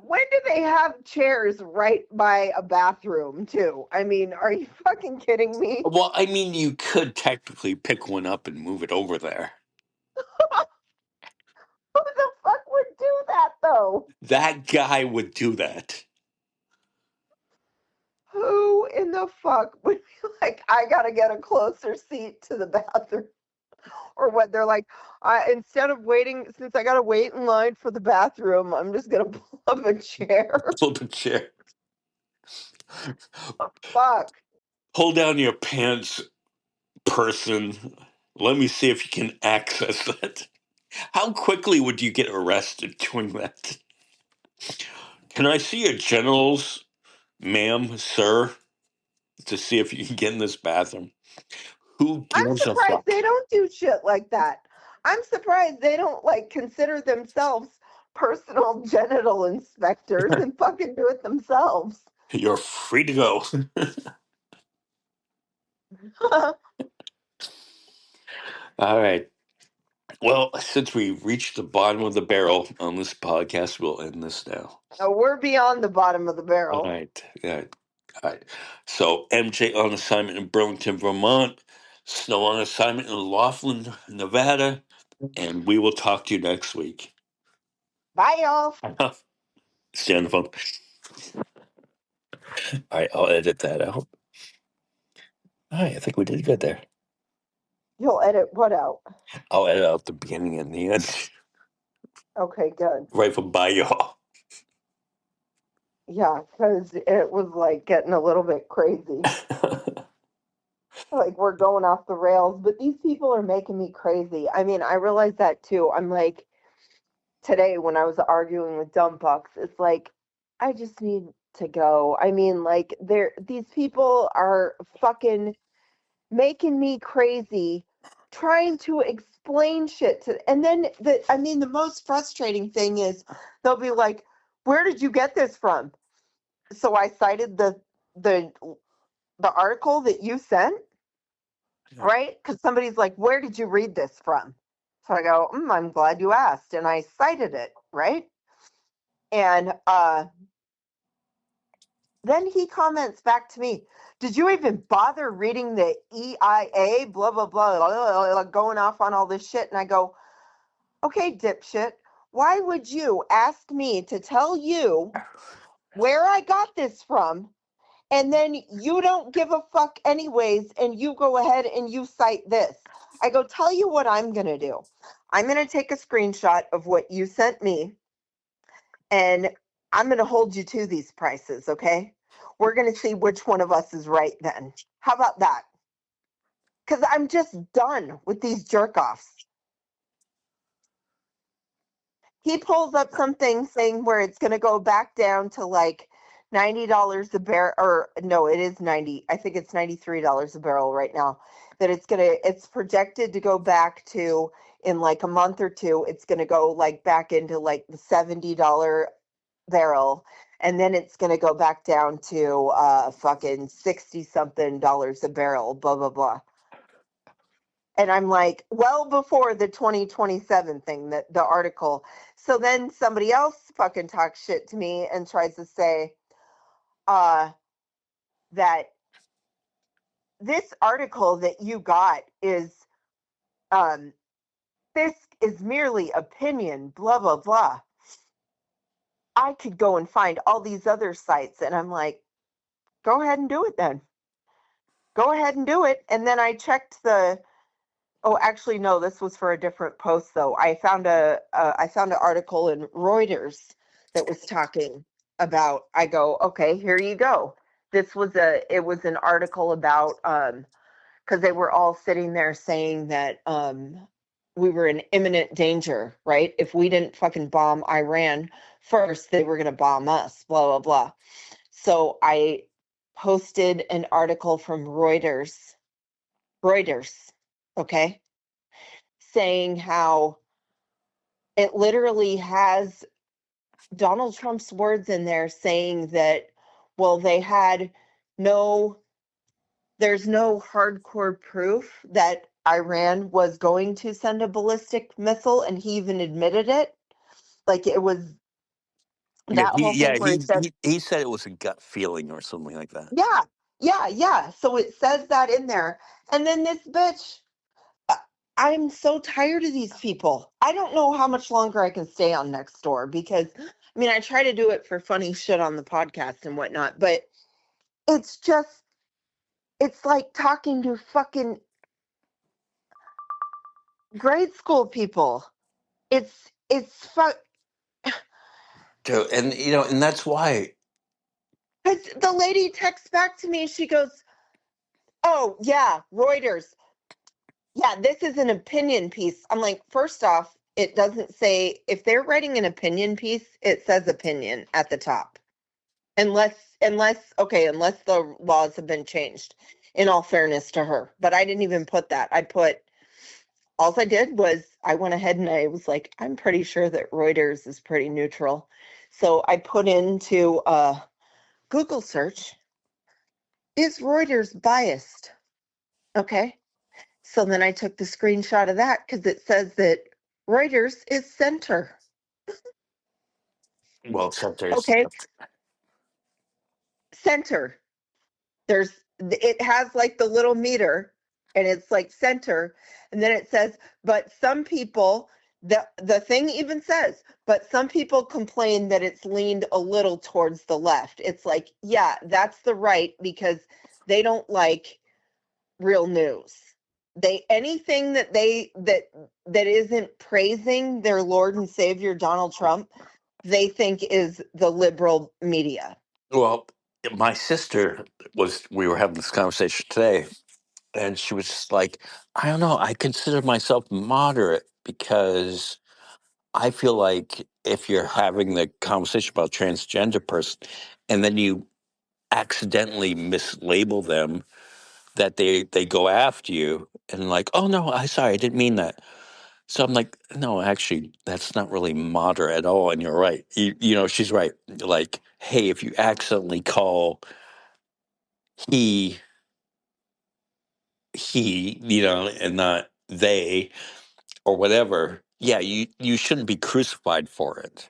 When do they have chairs right by a bathroom, too? I mean, are you fucking kidding me? Well, I mean, you could technically pick one up and move it over there. Who the fuck would do that, though? That guy would do that. Who in the fuck would be like, I gotta get a closer seat to the bathroom? Or what they're like, instead of waiting, since I gotta wait in line for the bathroom, I'm just gonna pull up a chair. Flip a chair. Fuck. Pull down your pants, person. Let me see if you can access that. How quickly would you get arrested doing that? Can I see your genitals, ma'am, sir, to see if you can get in this bathroom? Who I'm gives a surprised fuck? they don't do shit like that. I'm surprised they don't like consider themselves personal genital inspectors and fucking do it themselves. You're free to go. All right. Well, since we reached the bottom of the barrel on this podcast, we'll end this now. We're beyond the bottom of the All barrel. right. All right. All right. So, MJ on assignment in Burlington, Vermont. Snow on assignment in Laughlin, Nevada. And we will talk to you next week. Bye, y'all. Stay on the phone. All right. I'll edit that out. All right. I think we did good there. You'll edit what out? I'll edit out the beginning and the end. Okay, good. Right for bye, y'all. Yeah, because it was like getting a little bit crazy. Like we're going off the rails, but these people are making me crazy. I mean, I realize that too. I'm like, today when I was arguing with Dumb Bucks, it's like, I just need to go. I mean, like, these people are fucking making me crazy trying to explain shit to, and then I mean, the most frustrating thing is they'll be like, where did you get this from? So I cited the the article that you sent, right? Because somebody's like, where did you read this from? So I go, I'm glad you asked, and I cited it, right? And then he comments back to me, did you even bother reading the EIA, blah, blah, blah, blah, blah, blah, going off on all this shit? And I go, okay, dipshit, why would you ask me to tell you where I got this from? And then you don't give a fuck anyways, and you go ahead and you cite this. I go, tell you what I'm going to do. I'm going to take a screenshot of what you sent me, and I'm going to hold you to these prices, okay? We're going to see which one of us is right then. How about that? Because I'm just done with these jerk offs. He pulls up something saying where it's going to go back down to like $90 a barrel, or no, it is 90. I think it's $93 a barrel right now. That it's projected to go back to, in like a month or two, it's going to go like back into like the $70 barrel, and then it's going to go back down to fucking 60 something dollars a barrel, blah blah blah. And I'm like, well before the 2027 thing, that the article. So then somebody else fucking talks shit to me and tries to say that this article that you got is um this is merely opinion, blah blah blah. I could go and find all these other sites, and I'm like, go ahead and do it then. Go ahead and do it. And then I checked the. Oh, actually, no. This was for a different post, though. I found an article in Reuters that was talking about. I go, okay, here you go. It was an article about because they were all sitting there saying that we were in imminent danger, right? If we didn't fucking bomb Iran first, they were going to bomb us, blah, blah, blah. So I posted an article from Reuters, okay, saying how it literally has Donald Trump's words in there saying that, well, no, there's no hardcore proof that Iran was going to send a ballistic missile, and he even admitted it. Like it was Yeah, that whole thing where he said, he said it was a gut feeling or something like that. yeah, yeah, yeah. So it says that in there. And then this bitch, uh, I'm so tired of these people. I don't know how much longer I can stay on Nextdoor because, I mean, I try to do it for funny shit on the podcast and whatnot, but it's just, it's like talking to fucking grade school people. It's fuck. So, and and that's why. Because the lady texts back to me, she goes, "Oh yeah, Reuters. Yeah, this is an opinion piece." I'm like, first off, it doesn't say if they're writing an opinion piece, it says opinion at the top. Unless the laws have been changed, in all fairness to her. But I didn't even put that. All I did was I went ahead and I was like, I'm pretty sure that Reuters is pretty neutral. So I put into Google search, is Reuters biased? Okay. So then I took the screenshot of that because it says that Reuters is center. Well, except there's. Okay. Center. It has like the little meter and it's like center. And then it says, but some people, the thing even says, but some people complain that it's leaned a little towards the left. It's like, yeah, that's the right because they don't like real news. They anything that isn't praising their Lord and Savior Donald Trump, they think is the liberal media. Well, my sister we were having this conversation today, and she was just like, I don't know, I consider myself moderate because I feel like if you're having the conversation about transgender person and then you accidentally mislabel them, that they go after you and like, oh no, I sorry, I didn't mean that. So I'm like, no, actually, that's not really moderate at all. And you're right. She's right. Like, hey, if you accidentally call he and not they or whatever, yeah, you shouldn't be crucified for it.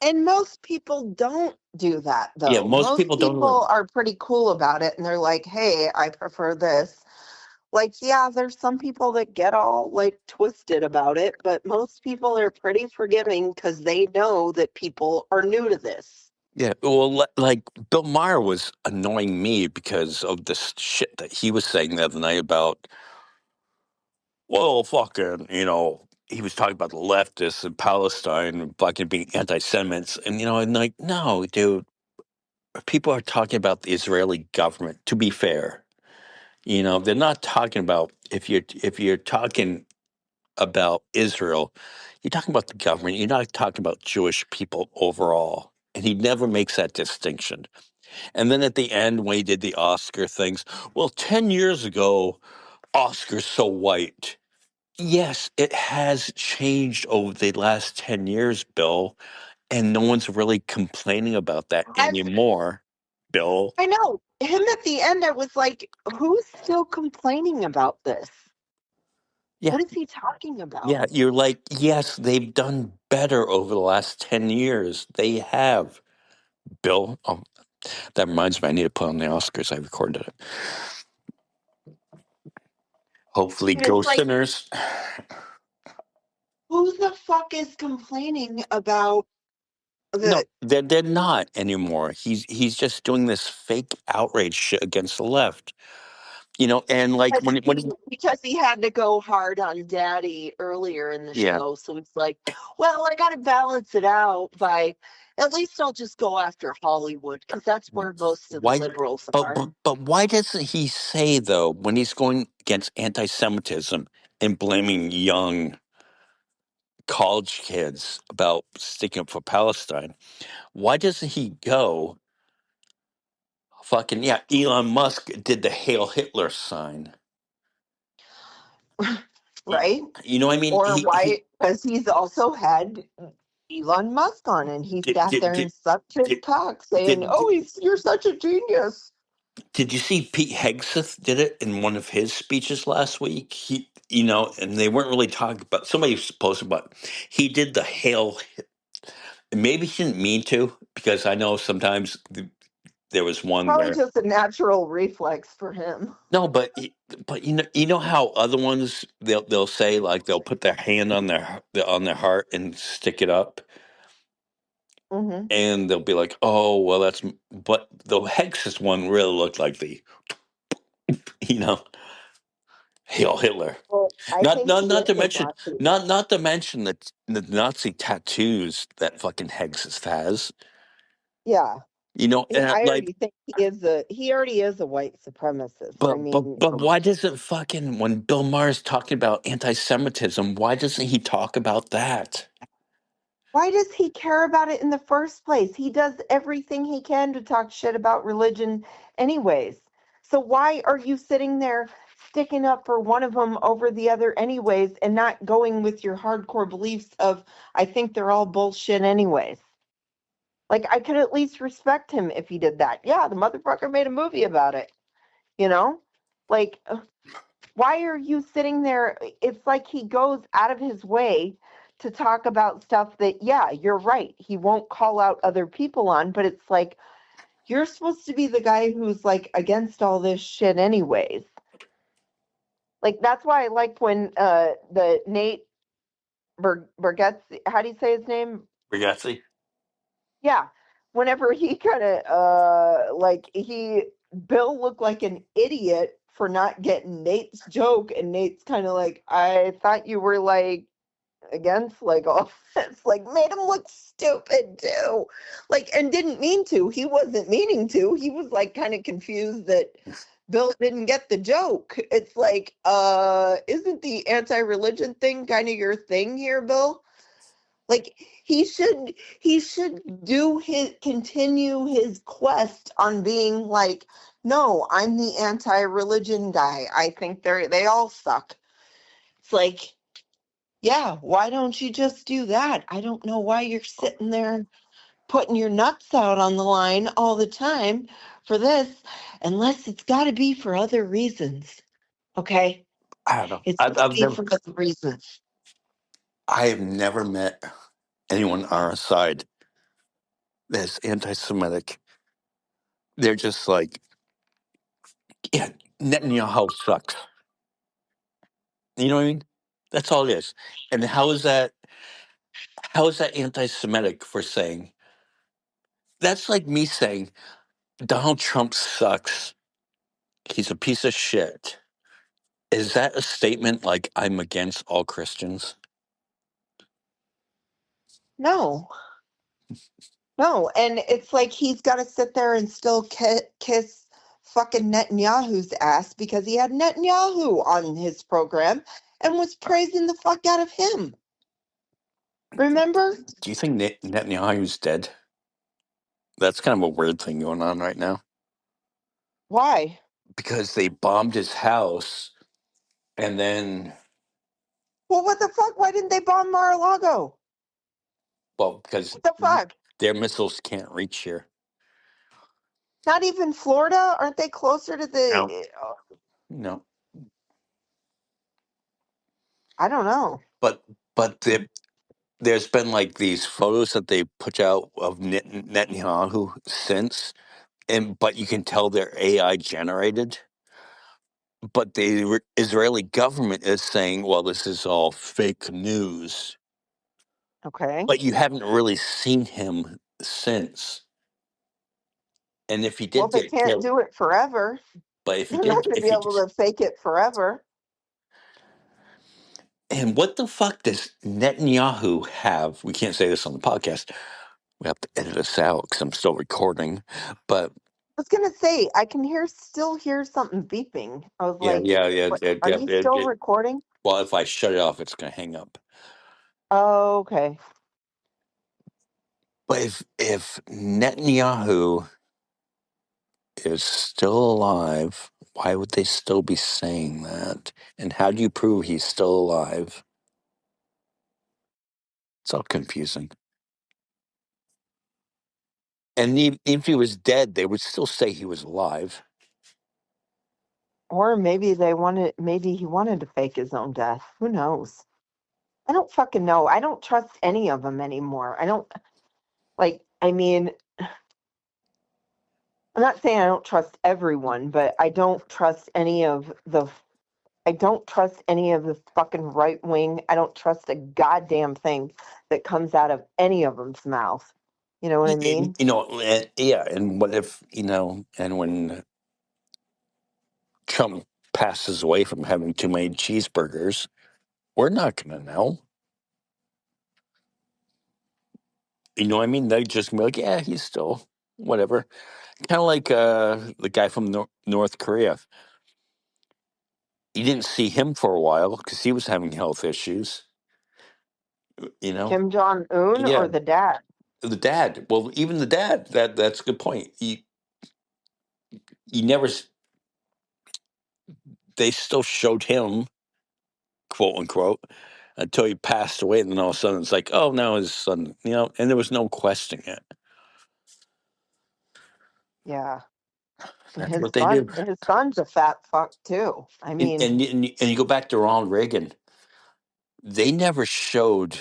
And most people don't do that, Yeah, though. most Most people don't really. people are pretty cool about it and they're like, hey, I prefer this. Like, yeah, there's some people that get all like twisted about it, but most people are pretty forgiving because they know that people are new to this. Yeah, well, like Bill Maher was annoying me because of this shit that he was saying the other night about, well, fucking, he was talking about the leftists in Palestine and fucking being anti-Semites, and like, no, dude, people are talking about the Israeli government. To be fair, they're not talking about if you're talking about Israel, you're talking about the government. You're not talking about Jewish people overall. And he never makes that distinction. And then at the end, when he did the Oscar things, well, 10 years ago, Oscar's so white. Yes, it has changed over the last 10 years, Bill. And no one's really complaining about that I anymore, Bill. I know him at the end. I was like, who's still complaining about this? Yeah. What is he talking about? Yeah. You're like, yes, they've done better over the last 10 years. They have, Bill. Oh, that reminds me, I need to put on the Oscars. I recorded it. Hopefully, And go it's like, Sinners. who the fuck is complaining about No, The they're not anymore. He's just doing this fake outrage shit against the left. And like because he had to go hard on Daddy earlier in the yeah. show, so it's like, well, I got to balance it out by at least I'll just go after Hollywood because that's where most of the Why? liberals But, are. but but why doesn't he say though when he's going against anti-Semitism and blaming young college kids about sticking up for Palestine? Why doesn't he go fucking yeah? Elon Musk did the Hail Hitler sign. Y- Right? You know what I mean? Or He why? Because he's also had Elon Musk on, and he did sat did there and did sucked his did, cock, saying, did, "Oh, you're such a genius." Did you see Pete Hegseth did it in one of his speeches last week? And they weren't really talking about. Somebody was posted about. He did the hail. Maybe he didn't mean to because I know sometimes there was one Probably where just a natural reflex for him. no, but you know how other ones they'll say like they'll put their hand on their heart and stick it up Hmm. and they'll be like, oh well, but the Hegseth one really looked like the you know Hail Hitler. Well, I Not think not he not is to a mention Nazi. not to mention the Nazi tattoos that fucking Hexus has. Yeah, And I like, already think he already is a white supremacist. I but mean, but why doesn't fucking when Bill Maher's talking about anti-Semitism, why doesn't he talk about that? why does he care about it in the first place? He does everything he can to talk shit about religion, anyways. So why are you sitting there sticking up for one of them over the other, anyways, and not going with your hardcore beliefs of, I think they're all bullshit, anyways? Like, I could at least respect him if he did that. Yeah, the motherfucker made a movie about it, you know? Like, why are you sitting there? It's like he goes out of his way to talk about stuff that, yeah, you're right. He won't call out other people on, but it's like, you're supposed to be the guy who's like against all this shit, anyways. Like, that's why I like when the Nate Bargatze, how do you say his name? Ragazzi? Yeah. Whenever he kind of like Bill looked like an idiot for not getting Nate's joke, and Nate's kind of like, I thought you were like against like all this, like made him look stupid too. Like, and didn't mean to. He wasn't meaning to. He was like kind of confused that Bill didn't get the joke. It's like, isn't the anti-religion thing kind of your thing here, Bill? Like he should do his continue his quest on being like, no, I'm the anti-religion guy. I think they all suck. It's like, yeah, why don't you just do that? I don't know why you're sitting there putting your nuts out on the line all the time for this, unless it's got to be for other reasons. Okay? I don't know. It's I've, got to I've be never for other reasons. I have never met anyone on our side that's anti-Semitic. They're just like, yeah, Netanyahu sucks. You know what I mean? That's all it is. And how is that anti-Semitic for saying that's like me saying Donald Trump sucks. He's a piece of shit. Is that a statement like I'm against all Christians? No. No, and it's like he's got to sit there and still kiss fucking Netanyahu's ass because he had Netanyahu on his program and was praising the fuck out of him. Remember? Do you think Netanyahu's dead? That's kind of a weird thing going on right now Why? because they bombed his house and then, Well, what the fuck? Why didn't they bomb Mar-a-Lago? well, because What the fuck? their missiles can't reach here. Not even Florida? Aren't they closer to No, the? no. I don't know. But there's been like these photos that they put out of Netanyahu since, but you can tell they're AI generated. But the Israeli government is saying, well, this is all fake news. Okay. but you haven't really seen him since. And if he Well, did they get can't killed, do it forever. but if he They're not did, going to if be he able just, to fake it forever. and what the fuck does Netanyahu have? We can't say this on the podcast. We have to edit this out because I'm still recording. But I was going to say, I can still hear something beeping. I was yeah, like, yeah, yeah, what? yeah, Are you still recording? well, if I shut it off, it's going to hang up. Oh, okay. But if Netanyahu is still alive, why would they still be saying that? And how do you prove he's still alive? It's all confusing. And even if he was dead, they would still say he was alive. Or maybe he wanted to fake his own death. Who knows? I don't fucking know. I don't trust any of them anymore. I don't, I mean, I'm not saying I don't trust everyone, but I don't trust any of the fucking right wing. I don't trust a goddamn thing that comes out of any of them's mouth. You know what I mean? Yeah. And what if, and when Trump passes away from having too many cheeseburgers, we're not going to know. You know what I mean? They just be like, yeah, he's still whatever. Kind of like the guy from North Korea. You didn't see him for a while because he was having health issues. You know? Kim Jong Un Yeah, or the dad? the dad. Well, even the dad. That's a good point. You never. They still showed him, quote unquote, until he passed away, and then all of a sudden it's like, oh, now his son. And there was no questioning it. Yeah. And That's what they do. his son's a fat fuck too. I And mean, and and you go back to Ronald Reagan. They never showed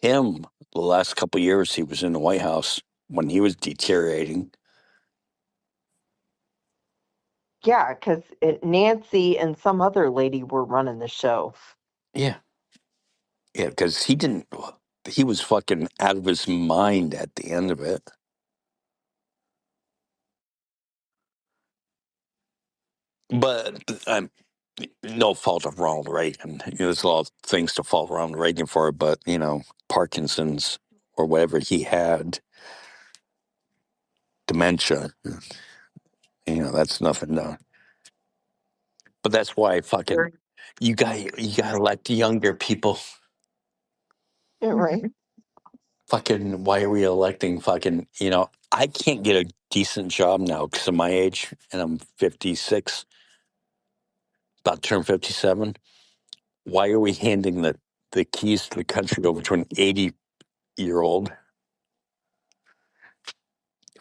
him the last couple of years he was in the White House when he was deteriorating. yeah, because Nancy and some other lady were running the show. Yeah, yeah, because he didn't. He was fucking out of his mind at the end of it. But no fault of Ronald Reagan. There's a lot of things to fault Ronald Reagan for, but Parkinson's or whatever he had, dementia. That's nothing. But that's why fucking Sure. you got to elect younger people. Yeah, right. Fucking, why are we electing fucking? I can't get a decent job now because of my age, and I'm 56, about to turn 57. Why are we handing the keys to the country over to an 80-year-old?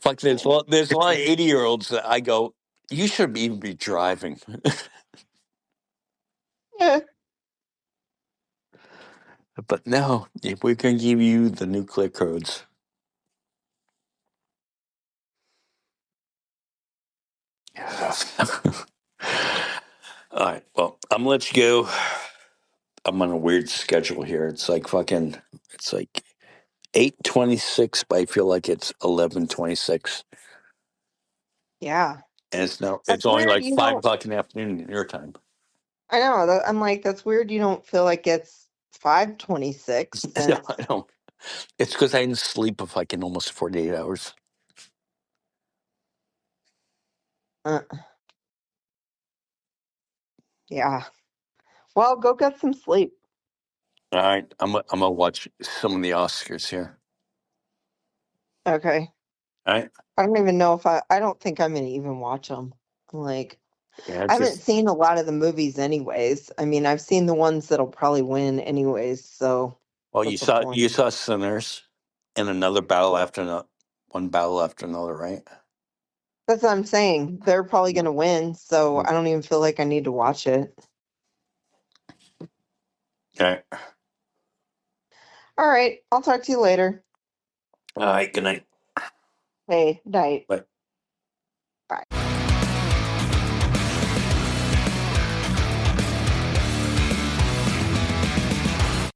Fuck, there's a lot of 80-year-olds that I go, you should even be driving. Yeah. But no, if we can give you the nuclear codes. All right, well, I'm gonna let you go. I'm on a weird schedule here. It's like 8:26, but I feel like it's 11:26, Yeah. and it's That's only weird. like 5 o'clock in the afternoon in your time. I know. I'm like, that's weird. You don't feel like it's 5:26 Yeah, since. I know. It's because I didn't sleep of like in almost 48 hours. Uh, yeah. Well, go get some sleep. All right, I'm gonna watch some of the Oscars here. Okay. All right, I don't even know if I don't think I'm gonna even watch them. Like, yeah, I haven't just seen a lot of the movies anyways. I mean, I've seen the ones that'll probably win anyways. So well, you what's the saw point? you saw Sinners, and another battle after another, one battle after another, right? That's what I'm saying. They're probably gonna win. So I don't even feel like I need to watch it. All right, All right. I'll talk to you later. all right. Good night. Hey, night. Bye. Bye.